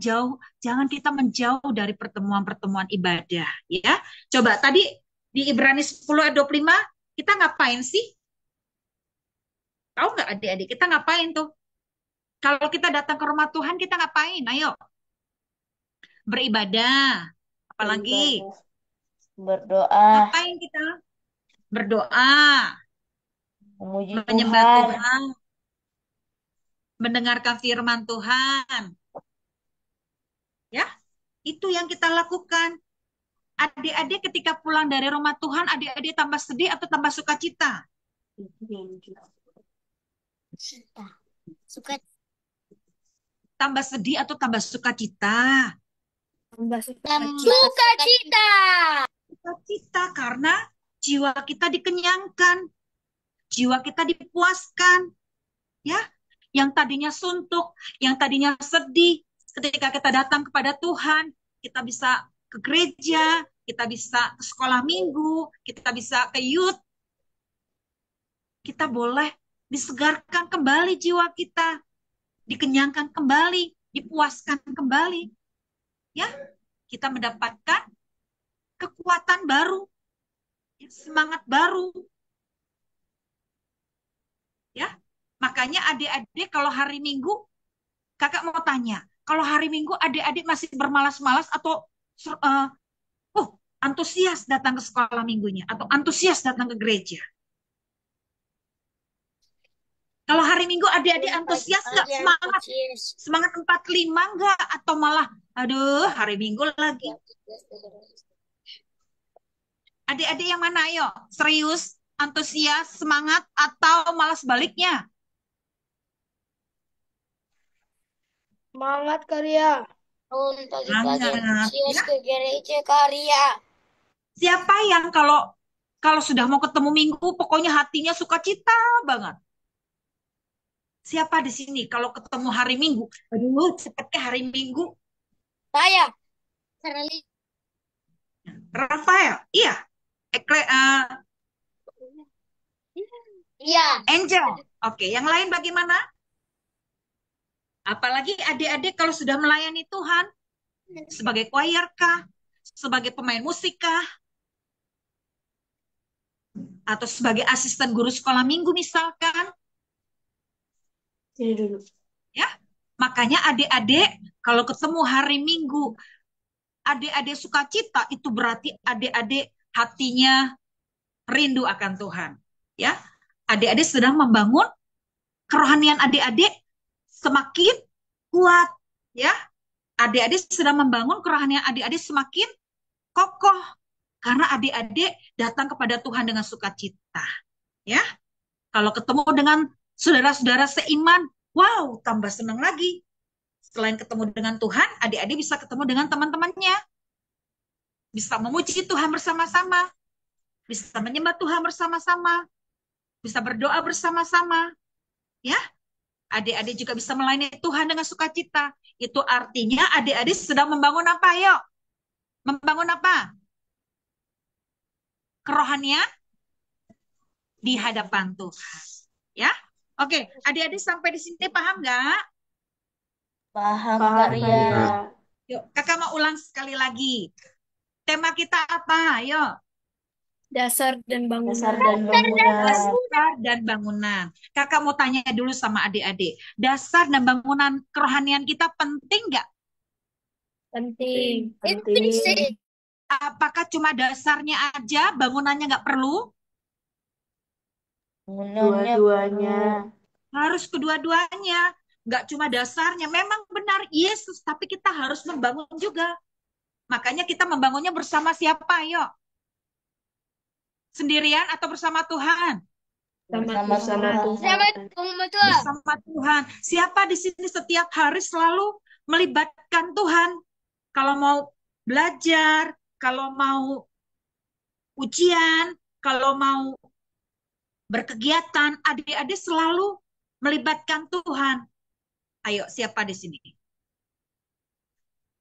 Speaker 1: kita menjauh dari pertemuan-pertemuan ibadah, ya. Coba tadi di Ibrani 10 ayat 25, kita ngapain sih? Tahu nggak adik-adik, kita ngapain tuh? Kalau kita datang ke rumah Tuhan, kita ngapain? Ayo. Beribadah. Apalagi?
Speaker 2: Berdoa.
Speaker 1: Ngapain kita? Berdoa.
Speaker 2: Memuji
Speaker 1: Menyembah
Speaker 2: Tuhan.
Speaker 1: Tuhan. Mendengarkan firman Tuhan. Ya, itu yang kita lakukan. Adik-adik ketika pulang dari rumah Tuhan, adik-adik tambah sedih atau tambah sukacita?
Speaker 3: Suka
Speaker 1: Tambah sedih atau tambah sukacita?
Speaker 3: tambah sukacita.
Speaker 1: Sukacita karena jiwa kita dikenyangkan, jiwa kita dipuaskan, ya. Yang tadinya suntuk, yang tadinya sedih, ketika kita datang kepada Tuhan, kita bisa ke gereja, kita bisa ke sekolah minggu, kita bisa ke youth. Kita boleh disegarkan kembali jiwa kita, dikenyangkan kembali, dipuaskan kembali. Ya, kita mendapatkan kekuatan baru, semangat baru. Ya, makanya adik-adik kalau hari Minggu, kakak mau tanya, kalau hari Minggu adik-adik masih bermalas-malas atau antusias datang ke sekolah minggunya atau antusias datang ke gereja? Kalau hari Minggu adik-adik antusias nggak, semangat? Semangat 45 nggak? Atau malah, aduh hari Minggu lagi? Adik-adik yang mana ayo? Serius, antusias, semangat, atau malas baliknya?
Speaker 2: Semangat Karya.
Speaker 3: Pagi-pagi
Speaker 1: Semangat,
Speaker 3: antusias
Speaker 1: ya.
Speaker 3: ke gereja Karya.
Speaker 1: Siapa yang kalau sudah mau ketemu Minggu, pokoknya hatinya sukacita banget? Siapa di sini kalau ketemu hari Minggu, aduh cepetnya hari Minggu?
Speaker 3: Saya. Serli.
Speaker 1: Rafael, iya.
Speaker 3: Iya.
Speaker 1: Angel, oke. Yang lain bagaimana? Apalagi adik-adik kalau sudah melayani Tuhan, sebagai choir kah? Sebagai pemain musik kah? Atau sebagai asisten guru sekolah minggu misalkan?
Speaker 4: Ini dulu.
Speaker 1: Ya, makanya adik-adik kalau ketemu hari Minggu, adik-adik sukacita, itu berarti adik-adik hatinya rindu akan Tuhan. Ya, adik-adik sedang membangun kerohanian adik-adik semakin kuat. Ya, adik-adik sedang membangun kerohanian adik-adik semakin kokoh karena adik-adik datang kepada Tuhan dengan sukacita. Ya, kalau ketemu dengan saudara-saudara seiman, wow, tambah senang lagi. Selain ketemu dengan Tuhan, adik-adik bisa ketemu dengan teman-temannya. Bisa memuji Tuhan bersama-sama. Bisa menyembah Tuhan bersama-sama. Bisa berdoa bersama-sama. Ya, adik-adik juga bisa melayani Tuhan dengan sukacita. Itu artinya adik-adik sedang membangun apa, yuk? Membangun apa? Kerohanian di hadapan Tuhan. Ya, oke. Adik-adik sampai di sini paham nggak?
Speaker 3: Paham
Speaker 4: Paham,
Speaker 3: Karya.
Speaker 4: Karya.
Speaker 1: Yuk, kakak mau ulang sekali lagi. Tema kita apa? Yuk.
Speaker 2: Dasar dan bangunan.
Speaker 3: Dasar dan bangunan.
Speaker 1: Dasar dan bangunan. Kakak mau tanya dulu sama adik-adik. Dasar dan bangunan kerohanian kita penting nggak?
Speaker 2: Penting.
Speaker 3: Penting.
Speaker 1: Apakah cuma dasarnya aja, bangunannya nggak perlu?
Speaker 3: Bangunannya
Speaker 4: Dua-duanya.
Speaker 1: Harus kedua-duanya. Nggak cuma dasarnya. Memang benar Yesus, tapi kita harus membangun juga. Makanya kita membangunnya bersama siapa? Yuk. Sendirian atau bersama Tuhan?
Speaker 3: bersama Tuhan.
Speaker 1: Bersama Tuhan. Siapa di sini setiap hari selalu melibatkan Tuhan? Kalau mau belajar, kalau mau ujian, kalau mau berkegiatan, adik-adik selalu melibatkan Tuhan. Ayo, siapa di sini?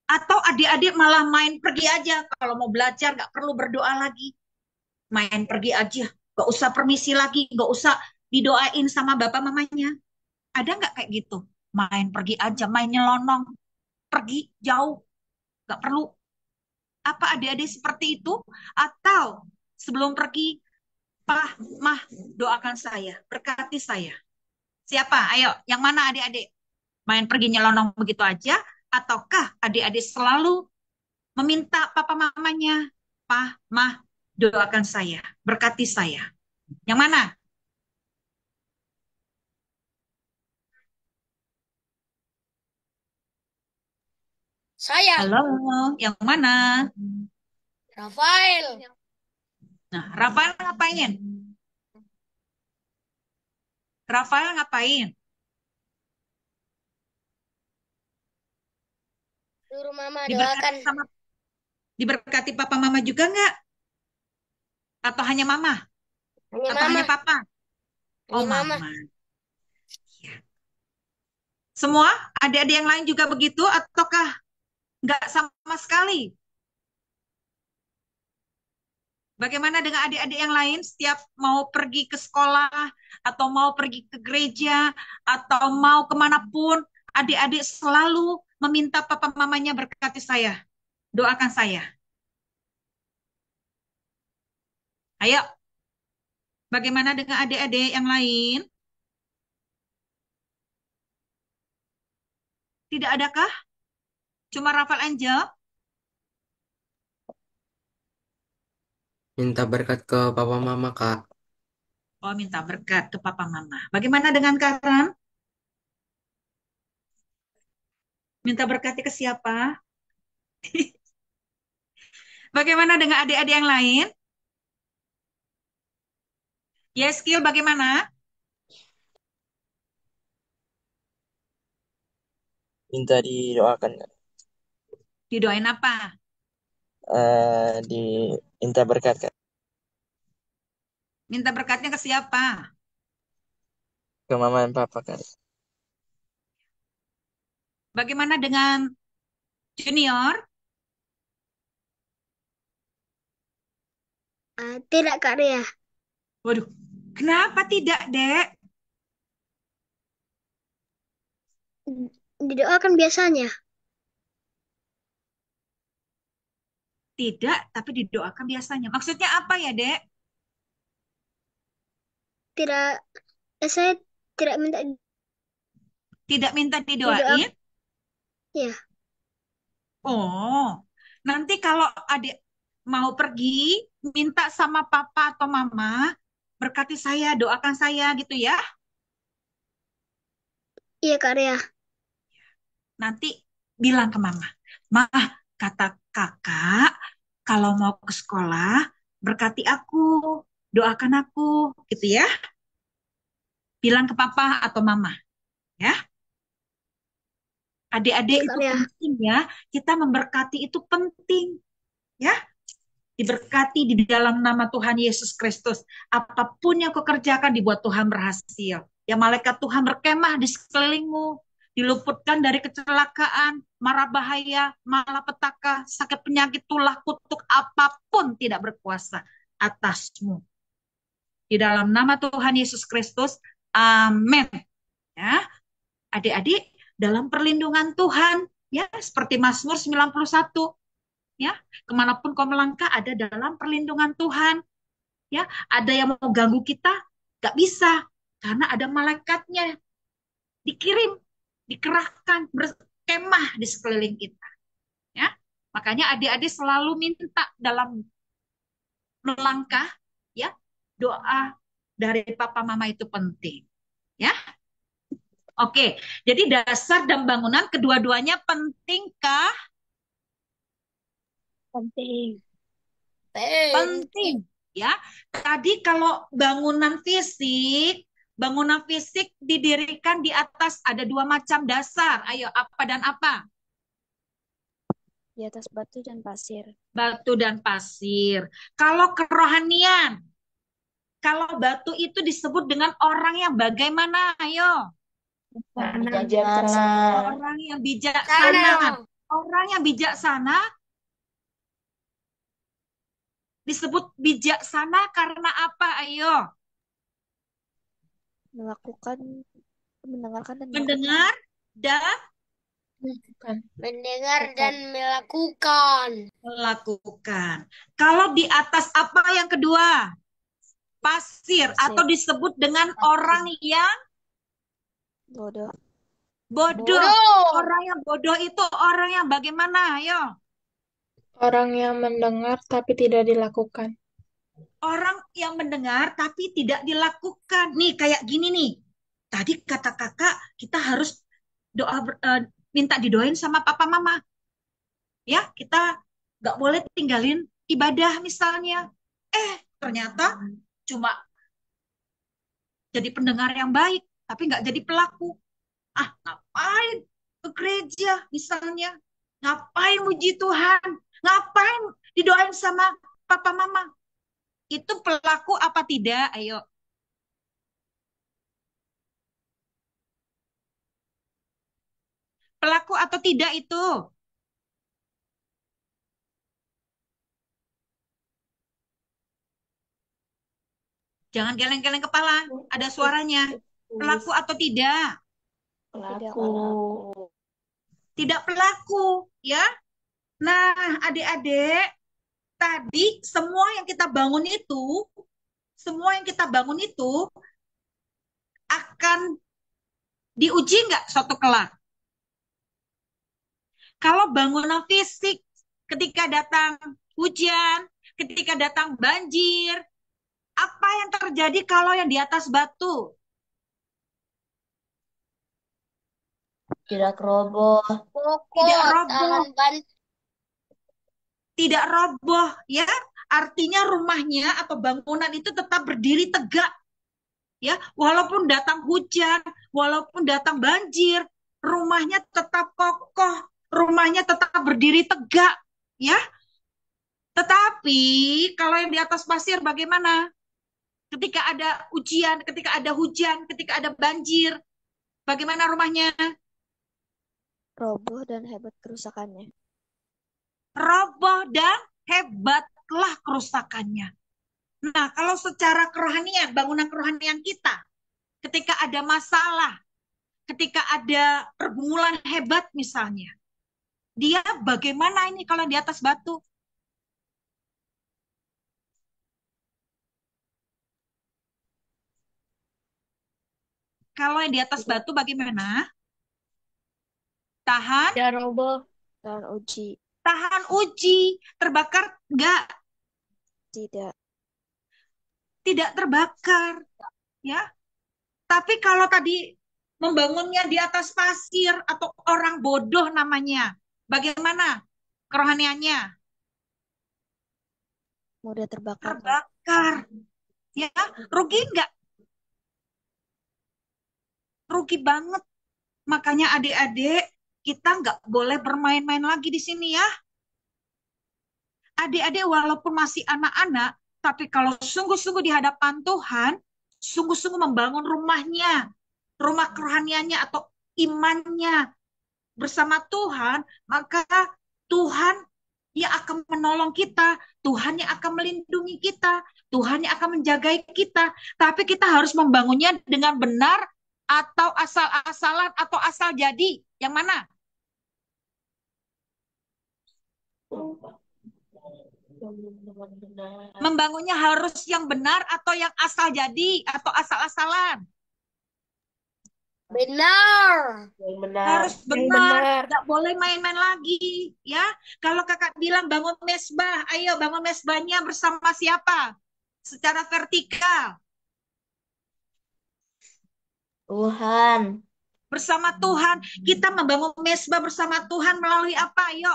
Speaker 1: Atau adik-adik malah main pergi aja. Kalau mau belajar, nggak perlu berdoa lagi. Main pergi aja. Nggak usah permisi lagi. Nggak usah didoain sama bapak mamanya. Ada nggak kayak gitu? Main pergi aja, main nyelonong. Pergi jauh. Nggak perlu. Apa adik-adik seperti itu? Atau sebelum pergi, Pak, Mah, doakan saya. Berkati saya. Siapa? Ayo, yang mana adik-adik? Main pergi nyelonong begitu aja? Ataukah adik-adik selalu meminta papa mamanya, Pak, Mah, doakan saya, berkati saya. Yang mana?
Speaker 3: Saya.
Speaker 1: Halo, yang mana?
Speaker 3: Rafael.
Speaker 1: Nah, Rafael ngapain? Rafael ngapain?
Speaker 3: Suruh mama
Speaker 1: Diberkati
Speaker 3: doakan.
Speaker 1: diberkati papa mama juga nggak? Atau hanya mama?
Speaker 3: Hanya
Speaker 1: Atau
Speaker 3: mama.
Speaker 1: hanya papa? Oh,
Speaker 3: Hanya mama.
Speaker 1: mama. Ya. Semua adik-adik yang lain juga begitu ataukah nggak sama sekali? Bagaimana dengan adik-adik yang lain? Setiap mau pergi ke sekolah, atau mau pergi ke gereja, atau mau kemanapun, adik-adik selalu meminta papa mamanya berkati saya. Doakan saya. Ayo, bagaimana dengan adik-adik yang lain? Tidak adakah? Cuma Rafael Angel?
Speaker 7: Minta berkat ke papa mama, Kak.
Speaker 1: Oh, minta berkat ke papa mama. Bagaimana dengan Karan? Minta berkati ke siapa? Bagaimana dengan adik-adik yang lain? Yeskil, bagaimana?
Speaker 8: Minta didoakan, Kak.
Speaker 1: Didoain apa?
Speaker 8: Diminta berkat, Kak.
Speaker 1: Minta berkatnya ke siapa?
Speaker 8: Ke mama dan papa, Kak.
Speaker 1: Bagaimana dengan Junior?
Speaker 3: Tidak, Kak Ria.
Speaker 1: Waduh, kenapa tidak, Dek?
Speaker 3: Didoakan biasanya.
Speaker 1: Tidak, tapi didoakan biasanya. Maksudnya apa ya, Dek?
Speaker 3: Tidak, saya tidak minta
Speaker 1: Tidak minta
Speaker 3: didoakan.
Speaker 1: didoain?
Speaker 3: Ya,
Speaker 1: Oh, nanti kalau adik mau pergi, minta sama papa atau mama, berkati saya, doakan saya gitu ya.
Speaker 3: iya Kak Ria.
Speaker 1: Nanti bilang ke mama, Mah, kata kakak, kalau mau ke sekolah, berkati aku, doakan aku, gitu ya. Bilang ke papa atau mama, ya. Adik-adik
Speaker 3: Iya Kak
Speaker 1: itu
Speaker 3: Ria.
Speaker 1: penting ya, kita memberkati itu penting, ya. Diberkati di dalam nama Tuhan Yesus Kristus. Apapun yang kau kerjakan dibuat Tuhan berhasil. Ya malaikat Tuhan berkemah di sekelilingmu. Diluputkan dari kecelakaan, mara bahaya, malapetaka, sakit penyakit, tulah kutuk, apapun tidak berkuasa atasmu. Di dalam nama Tuhan Yesus Kristus, amin. Ya, adik-adik dalam perlindungan Tuhan, ya seperti Mazmur 91. Ya, kemanapun kau melangkah ada dalam perlindungan Tuhan. Ya, ada yang mau ganggu kita, gak bisa karena ada malaikatnya dikirim, dikerahkan, berkemah di sekeliling kita. Ya, makanya adik-adik selalu minta dalam melangkah, ya doa dari papa mama itu penting. Ya, oke. Jadi dasar dan bangunan kedua-duanya pentingkah?
Speaker 5: Penting.
Speaker 1: Penting, ya. Tadi kalau bangunan fisik didirikan di atas ada dua macam dasar. Ayo, apa dan apa?
Speaker 5: Di atas batu dan pasir.
Speaker 1: Batu dan pasir. Kalau kerohanian, kalau batu itu disebut dengan orang yang bagaimana? Ayo.
Speaker 4: Bijaksana.
Speaker 1: Orang yang bijaksana. Orang yang bijaksana disebut bijaksana karena apa? Ayo.
Speaker 5: Mendengarkan dan
Speaker 1: Mendengar dan
Speaker 3: Mendengar dan melakukan.
Speaker 1: melakukan. Kalau di atas apa yang kedua? Pasir. Atau disebut dengan orang yang
Speaker 5: bodoh.
Speaker 1: bodoh. Orang yang bodoh itu orang yang bagaimana? Ayo.
Speaker 4: Orang yang mendengar tapi tidak dilakukan.
Speaker 1: Orang yang mendengar tapi tidak dilakukan. Nih kayak gini nih. Tadi kata kakak kita harus minta didoain sama papa mama. Ya, kita nggak boleh tinggalin ibadah misalnya. Ternyata cuma jadi pendengar yang baik, tapi nggak jadi pelaku. Ngapain ke gereja misalnya? Ngapain muji Tuhan? Ngapain didoain sama papa mama? Itu pelaku apa tidak? Ayo. Pelaku atau tidak itu? Jangan geleng-geleng kepala, ada suaranya. Pelaku atau tidak?
Speaker 5: Tidak.
Speaker 1: Tidak pelaku, ya. Nah, adik-adik, tadi semua yang kita bangun itu akan diuji nggak suatu kelak? Kalau bangunan fisik, ketika datang hujan, ketika datang banjir, apa yang terjadi kalau yang di atas batu?
Speaker 9: Tidak roboh.
Speaker 1: Tidak
Speaker 3: Kokoh,
Speaker 1: roboh,
Speaker 3: tahan ban.
Speaker 1: tidak roboh, ya. Artinya rumahnya atau bangunan itu tetap berdiri tegak, ya. Walaupun datang hujan, walaupun datang banjir, rumahnya tetap kokoh, rumahnya tetap berdiri tegak, ya. Tetapi kalau yang di atas pasir bagaimana? Ketika ada ujian, ketika ada hujan, ketika ada banjir, bagaimana rumahnya?
Speaker 5: Roboh dan hebat kerusakannya.
Speaker 1: Roboh dan hebatlah kerusakannya. Nah, kalau secara kerohanian, bangunan kerohanian kita, ketika ada masalah, ketika ada pergumulan hebat misalnya, dia bagaimana ini kalau di atas batu? Kalau yang di atas batu bagaimana? Tahan,
Speaker 9: Tidak roboh.
Speaker 5: Tahan uji.
Speaker 1: tahan uji, terbakar enggak?
Speaker 5: Tidak.
Speaker 1: Tidak terbakar, ya. Tapi kalau tadi membangunnya di atas pasir atau orang bodoh namanya, bagaimana kerohaniannya?
Speaker 5: Mudah terbakar.
Speaker 1: Terbakar, ya. Rugi enggak? Rugi banget. Makanya adik-adik, kita nggak boleh bermain-main lagi di sini ya. Adik-adik walaupun masih anak-anak, tapi kalau sungguh-sungguh di hadapan Tuhan, sungguh-sungguh membangun rumahnya, rumah kerohaniannya atau imannya bersama Tuhan, maka Tuhan yang akan menolong kita, Tuhan yang akan melindungi kita, Tuhan yang akan menjaga kita. Tapi kita harus membangunnya dengan benar atau asal-asalan atau asal jadi. Yang mana? Membangunnya harus yang benar atau yang asal jadi atau asal-asalan?
Speaker 3: Benar.
Speaker 9: Yang benar.
Speaker 1: Harus benar, nggak boleh main-main lagi, ya. Kalau kakak bilang bangun mesbah, ayo bangun mesbahnya bersama siapa? Secara vertikal.
Speaker 9: Tuhan.
Speaker 1: Bersama Tuhan. Kita membangun mesbah bersama Tuhan melalui apa? Ayo.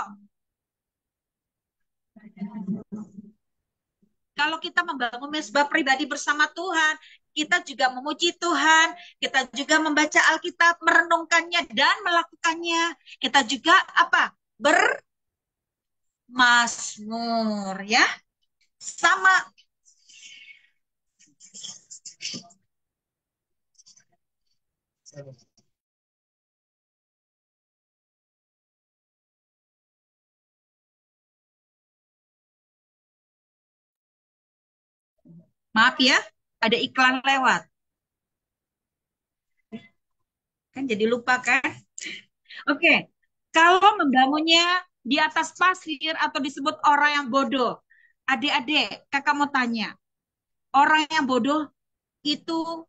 Speaker 1: Kalau kita membangun mesbah pribadi bersama Tuhan, kita juga memuji Tuhan, kita juga membaca Alkitab, merenungkannya dan melakukannya. Kita juga apa? Bermazmur, ya. Sama. Maaf ya, ada iklan lewat. Kan jadi lupa kan? Oke, kalau membangunnya di atas pasir atau disebut orang yang bodoh, adik-adik, kakak mau tanya, orang yang bodoh itu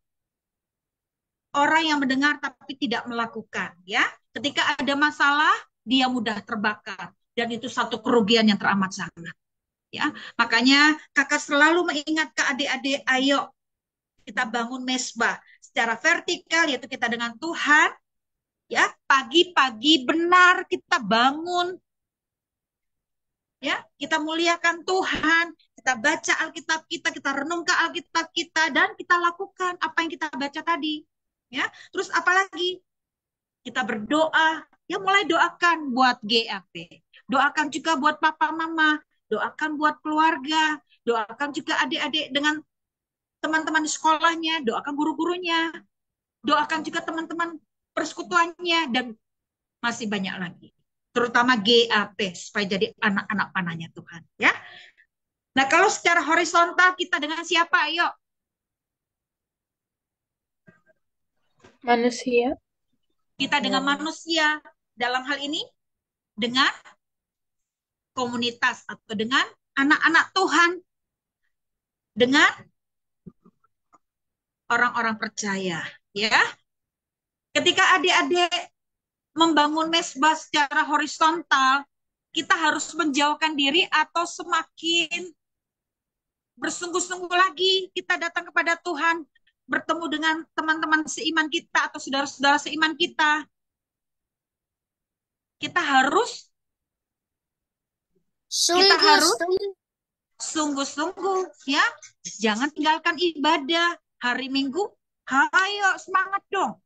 Speaker 1: orang yang mendengar tapi tidak melakukan, ya. Ketika ada masalah, dia mudah terbakar dan itu satu kerugian yang teramat sangat, ya. Makanya kakak selalu mengingat ke adik-adik, ayo kita bangun mesbah secara vertikal, yaitu kita dengan Tuhan, ya. Pagi-pagi benar kita bangun, ya. Kita muliakan Tuhan, kita baca Alkitab kita renungkan Alkitab kita, dan kita lakukan apa yang kita baca tadi, ya. Terus apalagi? Kita berdoa, ya, mulai doakan buat GAP, doakan juga buat papa mama, doakan buat keluarga, doakan juga adik-adik dengan teman-teman di sekolahnya, doakan guru-gurunya, doakan juga teman-teman persekutuannya, dan masih banyak lagi. Terutama GAP, supaya jadi anak-anak panahnya Tuhan, ya. Nah, kalau secara horizontal kita dengan siapa? Ayo.
Speaker 4: Manusia.
Speaker 1: Kita dengan manusia. Dalam hal ini dengan komunitas atau dengan anak-anak Tuhan. Dengan orang-orang percaya. Ya. Ketika adik-adik membangun mesbah secara horizontal, kita harus menjauhkan diri atau semakin bersungguh-sungguh lagi kita datang kepada Tuhan, bertemu dengan teman-teman seiman kita atau saudara-saudara seiman kita. Kita harus sungguh-sungguh ya. Jangan tinggalkan ibadah hari Minggu. Ayo semangat dong.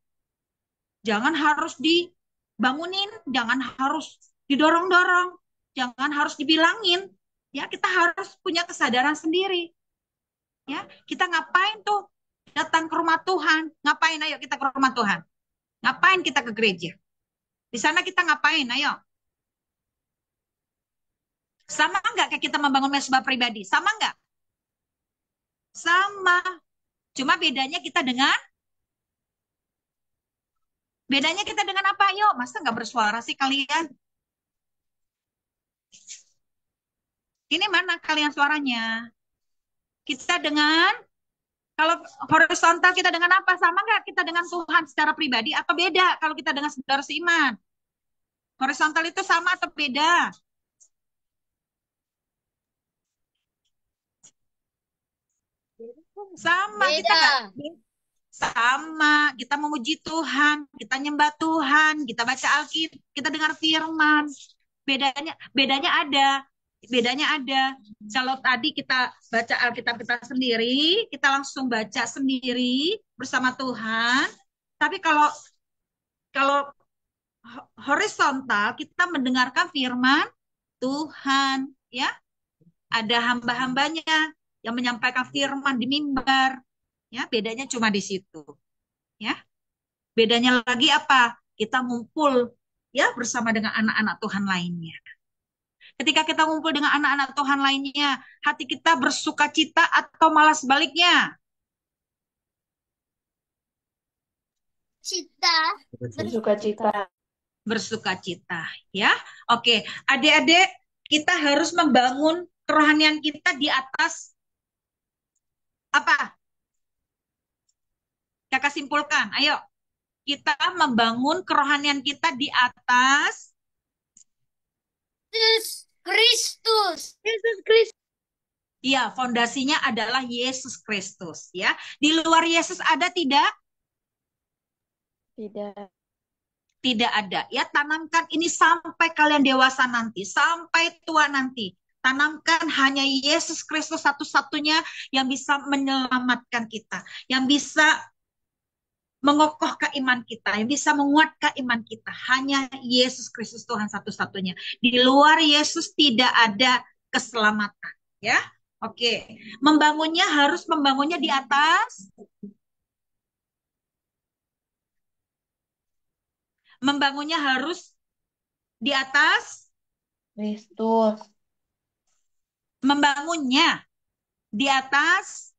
Speaker 1: Jangan harus dibangunin, jangan harus didorong-dorong, jangan harus dibilangin. Ya, kita harus punya kesadaran sendiri. Ya, kita ngapain tuh datang ke rumah Tuhan? Ngapain ayo kita ke rumah Tuhan? Ngapain kita ke gereja? Di sana kita ngapain? Ayo. Sama nggak kayak kita membangun mesbah pribadi? Sama nggak? Sama. Cuma bedanya kita dengan apa? Yuk, masa nggak bersuara sih kalian? Ini mana kalian suaranya? Kita dengan, kalau horizontal kita dengan apa? Sama nggak kita dengan Tuhan secara pribadi atau beda kalau kita dengan saudara seiman? Horizontal itu sama atau beda? Sama, kita nggak sama, kita memuji Tuhan, kita nyembah Tuhan, kita baca Alkitab, kita dengar firman. Bedanya ada. Kalau tadi kita baca Alkitab kita sendiri, kita langsung baca sendiri bersama Tuhan. Tapi kalau horizontal kita mendengarkan firman Tuhan, ya. Ada hamba-hambanya yang menyampaikan firman di mimbar. Ya, bedanya cuma di situ. Ya. Bedanya lagi apa? Kita ngumpul ya bersama dengan anak-anak Tuhan lainnya. Ketika kita ngumpul dengan anak-anak Tuhan lainnya, hati kita bersuka cita atau malah sebaliknya? Bersuka cita, ya. Oke, adik-adik, kita harus membangun kerohanian kita di atas apa? Kakak simpulkan, ayo. Kita membangun kerohanian kita di atas
Speaker 3: Yesus Kristus.
Speaker 1: Ya, fondasinya adalah Yesus Kristus, ya. Di luar Yesus ada tidak?
Speaker 5: Tidak.
Speaker 1: Tidak ada. Ya, tanamkan ini sampai kalian dewasa nanti, sampai tua nanti. Tanamkan hanya Yesus Kristus satu-satunya yang bisa menyelamatkan kita, yang bisa mengokohkan iman kita, yang bisa menguatkan iman kita. Hanya Yesus Kristus Tuhan satu-satunya. Di luar Yesus tidak ada keselamatan. Ya, oke. Harus membangunnya di atas. Membangunnya harus di atas
Speaker 9: Kristus.
Speaker 1: Membangunnya di atas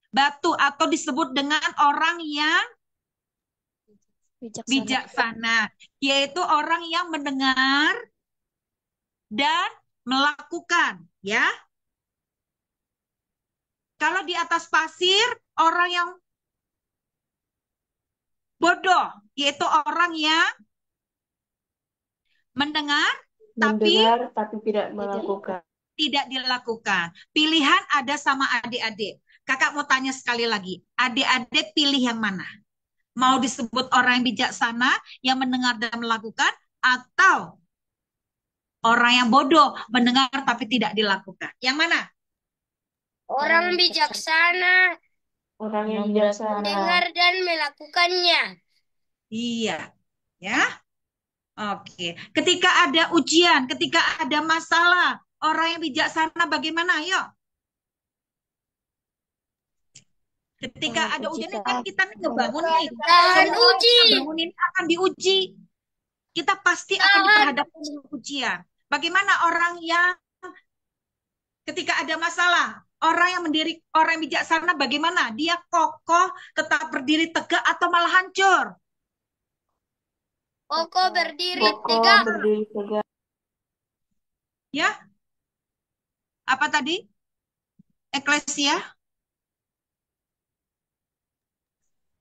Speaker 1: batu atau disebut dengan orang yang bijaksana, yaitu orang yang mendengar dan melakukan, ya. Kalau di atas pasir, orang yang bodoh, yaitu orang yang mendengar tapi
Speaker 4: tidak melakukan.
Speaker 1: Tidak dilakukan. Pilihan ada sama adik-adik. Kakak mau tanya sekali lagi. Adik-adik pilih yang mana? Mau disebut orang yang bijaksana, yang mendengar dan melakukan, atau orang yang bodoh, mendengar tapi tidak dilakukan? Yang mana?
Speaker 3: Orang bijaksana.
Speaker 4: Orang yang bijaksana.
Speaker 3: Mendengar dan melakukannya.
Speaker 1: Iya. Ya. Oke. Ketika ada ujian, ketika ada masalah, orang yang bijaksana bagaimana? Yuk. Ketika ada ujian, kan kita ngebangun nih. Bangun ini akan diuji. Kita pasti akan diperhadapkan dengan ujian. Bagaimana orang yang ketika ada masalah, orang yang bijaksana bagaimana? Dia kokoh, tetap berdiri tegak atau malah hancur?
Speaker 3: Kokoh berdiri
Speaker 4: Kokoh
Speaker 3: tegak.
Speaker 4: berdiri tegak.
Speaker 1: Ya, apa tadi? Eklesia?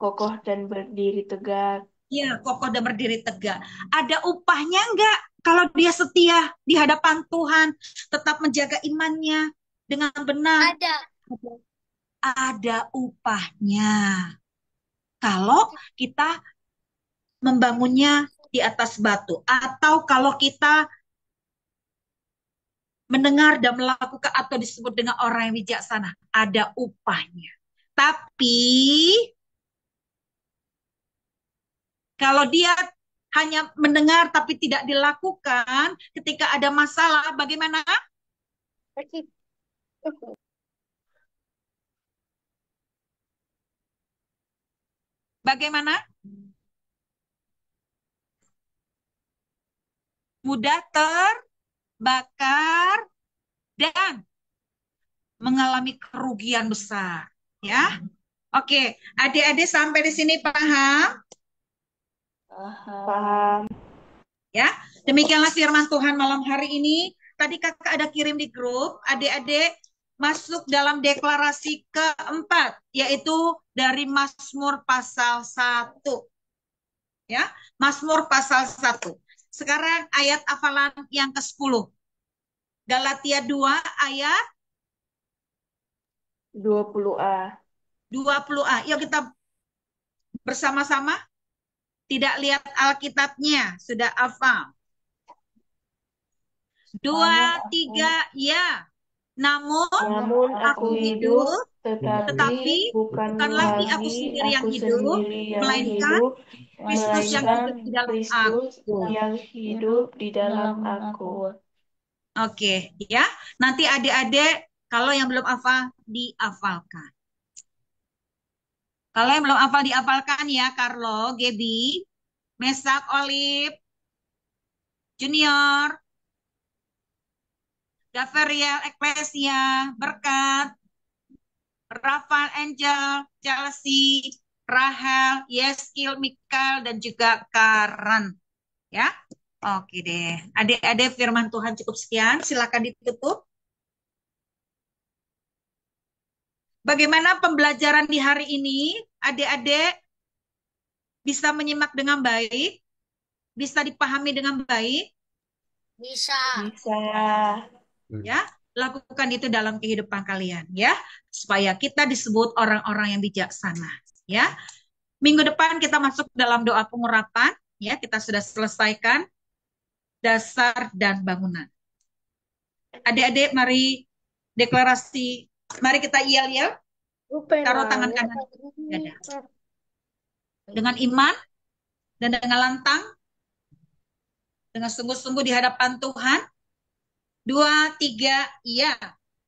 Speaker 4: Kokoh dan berdiri tegak.
Speaker 1: Ya, kokoh dan berdiri tegak. Ada upahnya enggak kalau dia setia di hadapan Tuhan, tetap menjaga imannya dengan benar?
Speaker 3: Ada.
Speaker 1: Ada upahnya. Kalau kita membangunnya di atas batu, atau kalau kita mendengar dan melakukan atau disebut dengan orang yang bijaksana, ada upahnya. Tapi kalau dia hanya mendengar tapi tidak dilakukan, ketika ada masalah, bagaimana? Bagaimana? Mudah terbakar dan mengalami kerugian besar. Ya, oke. Adik-adik sampai di sini paham?
Speaker 4: Paham.
Speaker 1: Ya, demikianlah firman Tuhan malam hari ini. Tadi kakak ada kirim di grup, adik-adik masuk dalam deklarasi keempat, yaitu dari Mazmur pasal 1. Ya, Mazmur pasal 1. Sekarang ayat hafalan yang ke-10. Galatia 2 ayat
Speaker 4: 20A.
Speaker 1: 20a. Yuk kita bersama-sama. Tidak lihat Alkitabnya, sudah hafal. 2, 3, ya. Namun aku hidup, tetapi bukan lagi aku sendiri yang hidup, melainkan Kristus yang hidup di dalam aku.
Speaker 4: yang hidup di dalam aku.
Speaker 1: Oke, ya. Nanti adik-adik, kalau yang belum hafal, dihafalkan. Kalau yang belum hafal, dihafalkan ya, Carlo, Gebi, Mesak, Olive, Junior, Gaveriel, Eklesia, Berkat, Rafael, Angel, Chelsea, Rahel, Yeskil, Mikael, dan juga Karan. Ya, oke deh. Adik-adik firman Tuhan cukup sekian. Silakan ditutup. Bagaimana pembelajaran di hari ini? Adik-adik bisa menyimak dengan baik? Bisa dipahami dengan baik?
Speaker 3: Bisa.
Speaker 1: Ya, lakukan itu dalam kehidupan kalian ya, supaya kita disebut orang-orang yang bijaksana ya. Minggu depan kita masuk dalam doa pengurapan ya, kita sudah selesaikan dasar dan bangunan. Adik-adik mari deklarasi, mari kita yel-yel, taruh tangan kanan di dada. Dengan iman dan dengan lantang, dengan sungguh-sungguh di hadapan Tuhan. 2, 3, iya.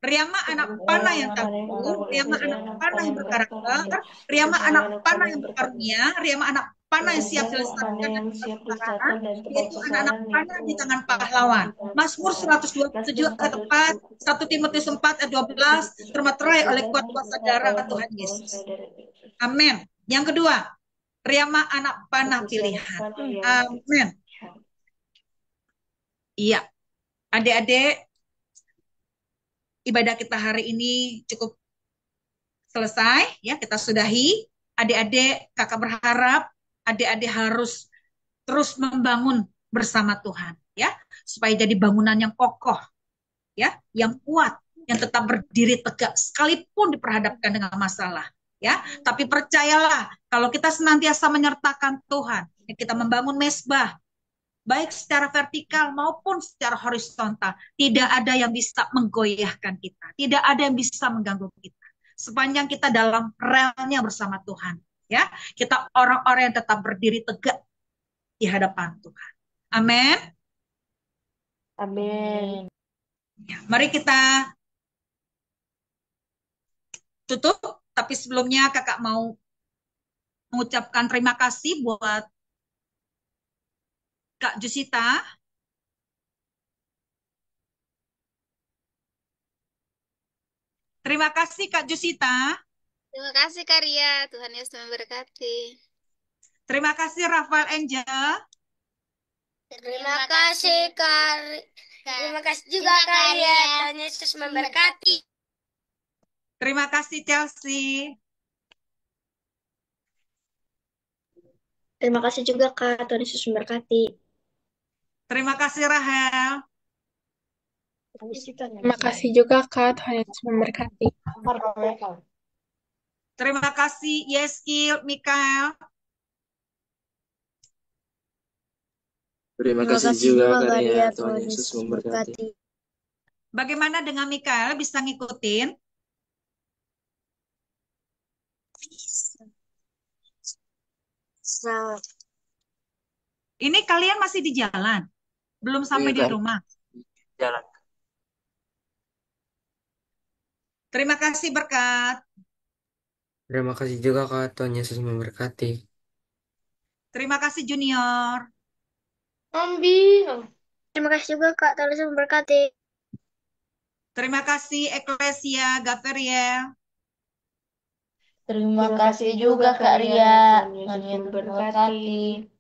Speaker 1: Riama anak panah yang tangguh, Riama anak panah yang berkarakter, Riama anak panah yang berkarunia, Riama anak panah yang siap dilestarikan dan dipertahankan, yaitu anak-anak panah di tangan pahlawan. Mazmur 127 ayat 4, 1 Timotius 4 ayat 12, termaterai oleh kuat kuasa darah Tuhan Yesus. Amin. Yang kedua, Riama anak panah pilihan. Amin. Iya. Adik-adik, ibadah kita hari ini cukup selesai ya, kita sudahi. Adik-adik, kakak berharap adik-adik harus terus membangun bersama Tuhan ya, supaya jadi bangunan yang kokoh ya, yang kuat, yang tetap berdiri tegak sekalipun diperhadapkan dengan masalah ya. Tapi percayalah, kalau kita senantiasa menyertakan Tuhan, ya, kita membangun mesbah baik secara vertikal maupun secara horizontal, tidak ada yang bisa menggoyahkan kita, tidak ada yang bisa mengganggu kita. Sepanjang kita dalam relnya bersama Tuhan, ya, kita orang-orang yang tetap berdiri tegak di hadapan Tuhan. Amin.
Speaker 4: Amin.
Speaker 1: Ya, mari kita tutup, tapi sebelumnya kakak mau mengucapkan terima kasih buat Kak Jusita. Terima kasih Kak Jusita.
Speaker 3: Terima kasih Karya. Tuhan Yesus memberkati.
Speaker 1: Terima kasih Rafael Angel.
Speaker 3: Terima kasih Terima kasih juga Karya. Tuhan Yesus memberkati.
Speaker 1: Terima kasih Chelsea.
Speaker 5: Terima kasih juga Kak, Tuhan Yesus memberkati.
Speaker 1: Terima kasih Rahel.
Speaker 4: Terima kasih juga Kak, Tuhan Yesus memberkati.
Speaker 1: Terima kasih Yeskil, Mikael.
Speaker 7: Terima kasih juga Karya, Tuhan Yesus memberkati.
Speaker 1: Bagaimana dengan Mikael? Bisa ngikutin? Ini kalian masih di jalan? Belum sampai di
Speaker 8: Kak.
Speaker 1: rumah?
Speaker 8: Jalan.
Speaker 1: Terima kasih Berkat.
Speaker 7: Terima kasih juga Kak, Tuhan Yesus memberkati.
Speaker 1: Terima kasih Junior.
Speaker 2: Ambil.
Speaker 5: Terima kasih juga Kak, Tuhan Yesus memberkati.
Speaker 1: Terima kasih Eklesia Gaveriel.
Speaker 9: Terima kasih juga Kak Ria. Tuhan Yesus memberkati.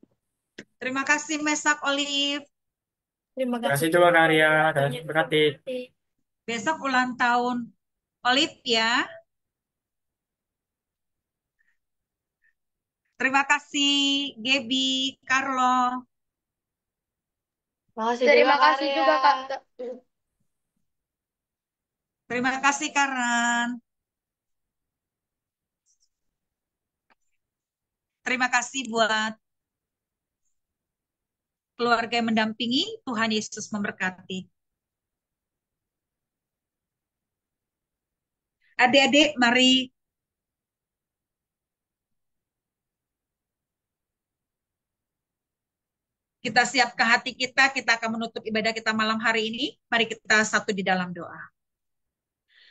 Speaker 1: Terima kasih Mesak Olive.
Speaker 10: Terima kasih juga Karya, Tuhan Yesus memberkati.
Speaker 1: Besok ulang tahun Olive ya. Terima kasih Gaby, Carlo.
Speaker 2: Terima kasih juga Kak.
Speaker 1: Terima kasih Karen. Terima kasih buat keluarga yang mendampingi. Tuhan Yesus memberkati. Adik-adik, mari kita siapkan hati kita akan menutup ibadah kita malam hari ini. Mari kita satu di dalam doa.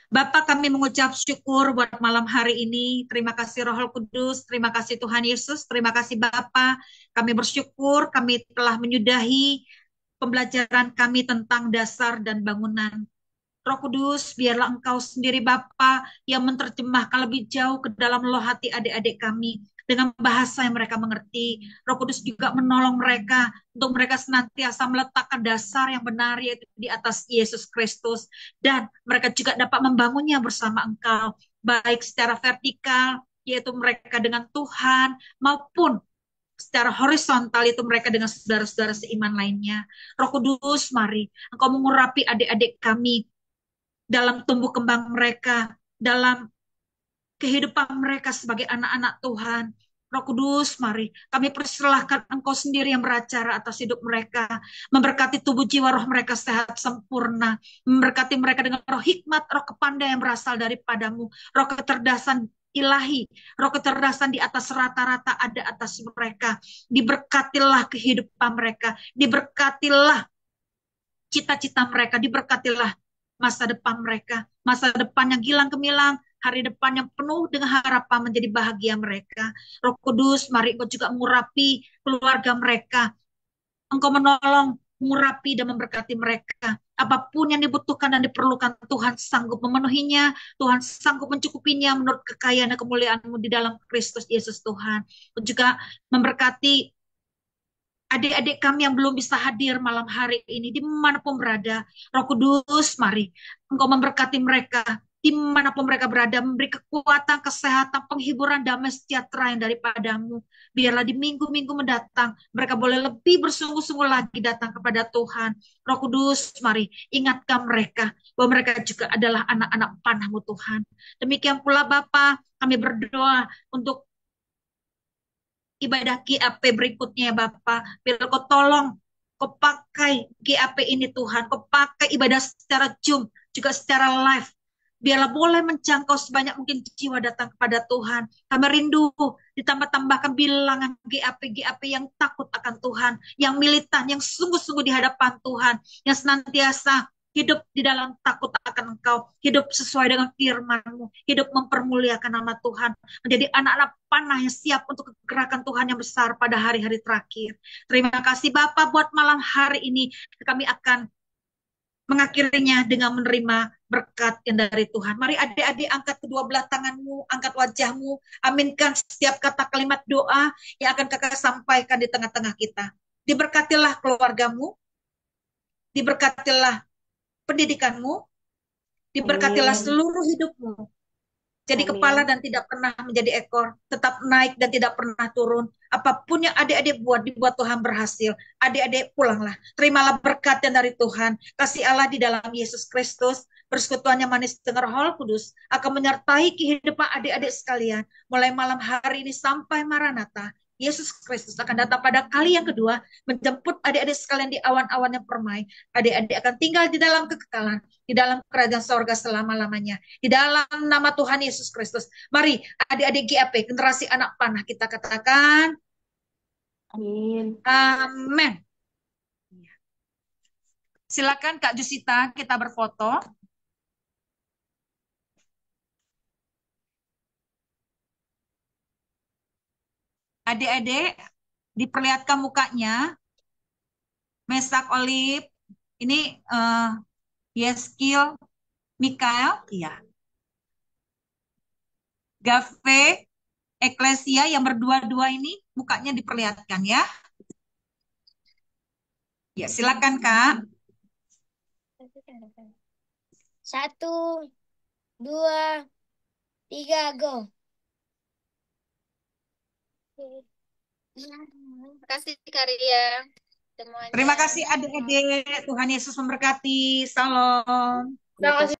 Speaker 1: Bapak, kami mengucap syukur buat malam hari ini. Terima kasih Roh Kudus, terima kasih Tuhan Yesus, terima kasih Bapak. Kami bersyukur kami telah menyudahi pembelajaran kami tentang dasar dan bangunan. Roh Kudus, biarlah Engkau sendiri Bapa yang menerjemahkan lebih jauh ke dalam loh hati adik-adik kami dengan bahasa yang mereka mengerti. Roh Kudus juga menolong mereka untuk mereka senantiasa meletakkan dasar yang benar yaitu di atas Yesus Kristus dan mereka juga dapat membangunnya bersama Engkau baik secara vertikal yaitu mereka dengan Tuhan maupun secara horizontal itu mereka dengan saudara-saudara seiman lainnya. Roh Kudus, mari Engkau mengurapi adik-adik kami dalam tumbuh kembang mereka, dalam kehidupan mereka sebagai anak-anak Tuhan. Roh Kudus, mari kami persilahkan Engkau sendiri yang beracara atas hidup mereka, memberkati tubuh jiwa roh mereka sehat sempurna, memberkati mereka dengan roh hikmat, roh kepandaian yang berasal daripadamu, roh kecerdasan ilahi, roh kecerdasan di atas rata-rata ada atas mereka. Diberkatilah kehidupan mereka, diberkatilah cita-cita mereka, diberkatilah masa depan mereka, masa depan yang gilang gemilang, hari depan yang penuh dengan harapan menjadi bahagia mereka. Roh Kudus, mari Engkau juga mengurapi keluarga mereka. Engkau menolong, mengurapi dan memberkati mereka. Apapun yang dibutuhkan dan diperlukan, Tuhan sanggup memenuhinya, Tuhan sanggup mencukupinya menurut kekayaan dan kemuliaan-Mu di dalam Kristus Yesus Tuhan. Dan juga memberkati adik-adik kami yang belum bisa hadir malam hari ini, dimanapun berada, Roh Kudus, mari Engkau memberkati mereka, dimanapun mereka berada, memberi kekuatan, kesehatan, penghiburan, damai sejahtera yang daripadamu. Biarlah di minggu-minggu mendatang, mereka boleh lebih bersungguh-sungguh lagi datang kepada Tuhan. Roh Kudus, mari ingatkan mereka, bahwa mereka juga adalah anak-anak panah-Mu Tuhan. Demikian pula Bapa, kami berdoa untuk ibadah GAP berikutnya ya Bapak. Biar Kau tolong, Kau pakai GAP ini Tuhan. Kau pakai ibadah secara Zoom, juga secara live. Biarlah boleh menjangkau sebanyak mungkin jiwa datang kepada Tuhan. Kami rindu ditambah-tambahkan bilangan GAP-GAP yang takut akan Tuhan, yang militan, yang sungguh-sungguh di hadapan Tuhan, yang senantiasa hidup di dalam takut akan Engkau, hidup sesuai dengan firman-Mu, hidup mempermuliakan nama Tuhan, menjadi anak-anak panah yang siap untuk gerakan Tuhan yang besar pada hari-hari terakhir. Terima kasih Bapak buat malam hari ini. Kami akan mengakhirinya dengan menerima berkat yang dari Tuhan. Mari adik-adik angkat kedua belah tanganmu, angkat wajahmu, aminkan setiap kata kalimat doa yang akan kakak sampaikan di tengah-tengah kita. Diberkatilah keluargamu, diberkatilah pendidikanmu, diberkatilah
Speaker 9: Amin.
Speaker 1: seluruh hidupmu. Jadi kepala
Speaker 9: Amin.
Speaker 1: dan tidak pernah menjadi ekor, tetap naik dan tidak pernah turun. Apapun yang adik-adik buat, dibuat Tuhan berhasil. Adik-adik pulanglah, terimalah berkat yang dari Tuhan. Kasih Allah di dalam Yesus Kristus, persekutuannya manis dengan Roh Kudus akan menyertai kehidupan adik-adik sekalian. Mulai malam hari ini sampai Maranatha, Yesus Kristus akan datang pada kali yang kedua, menjemput adik-adik sekalian di awan-awan yang permai. Adik-adik akan tinggal di dalam kekekalan, di dalam kerajaan sorga selama-lamanya. Di dalam nama Tuhan Yesus Kristus. Mari adik-adik GAP, generasi anak panah, kita katakan
Speaker 9: Amin.
Speaker 1: amin. Silakan Kak Jusita, kita berfoto. Adik-adik, diperlihatkan mukanya. Mesak Olive, ini Yeskil, Mikael, iya. Gave, Eklesia yang berdua-dua ini mukanya diperlihatkan ya. Ya, silakan Kak.
Speaker 11: 1, 2, 3, go.
Speaker 3: Terima kasih Karya semuanya.
Speaker 1: Terima kasih adik-adik. Tuhan Yesus memberkati. Salam.
Speaker 4: Terima kasih.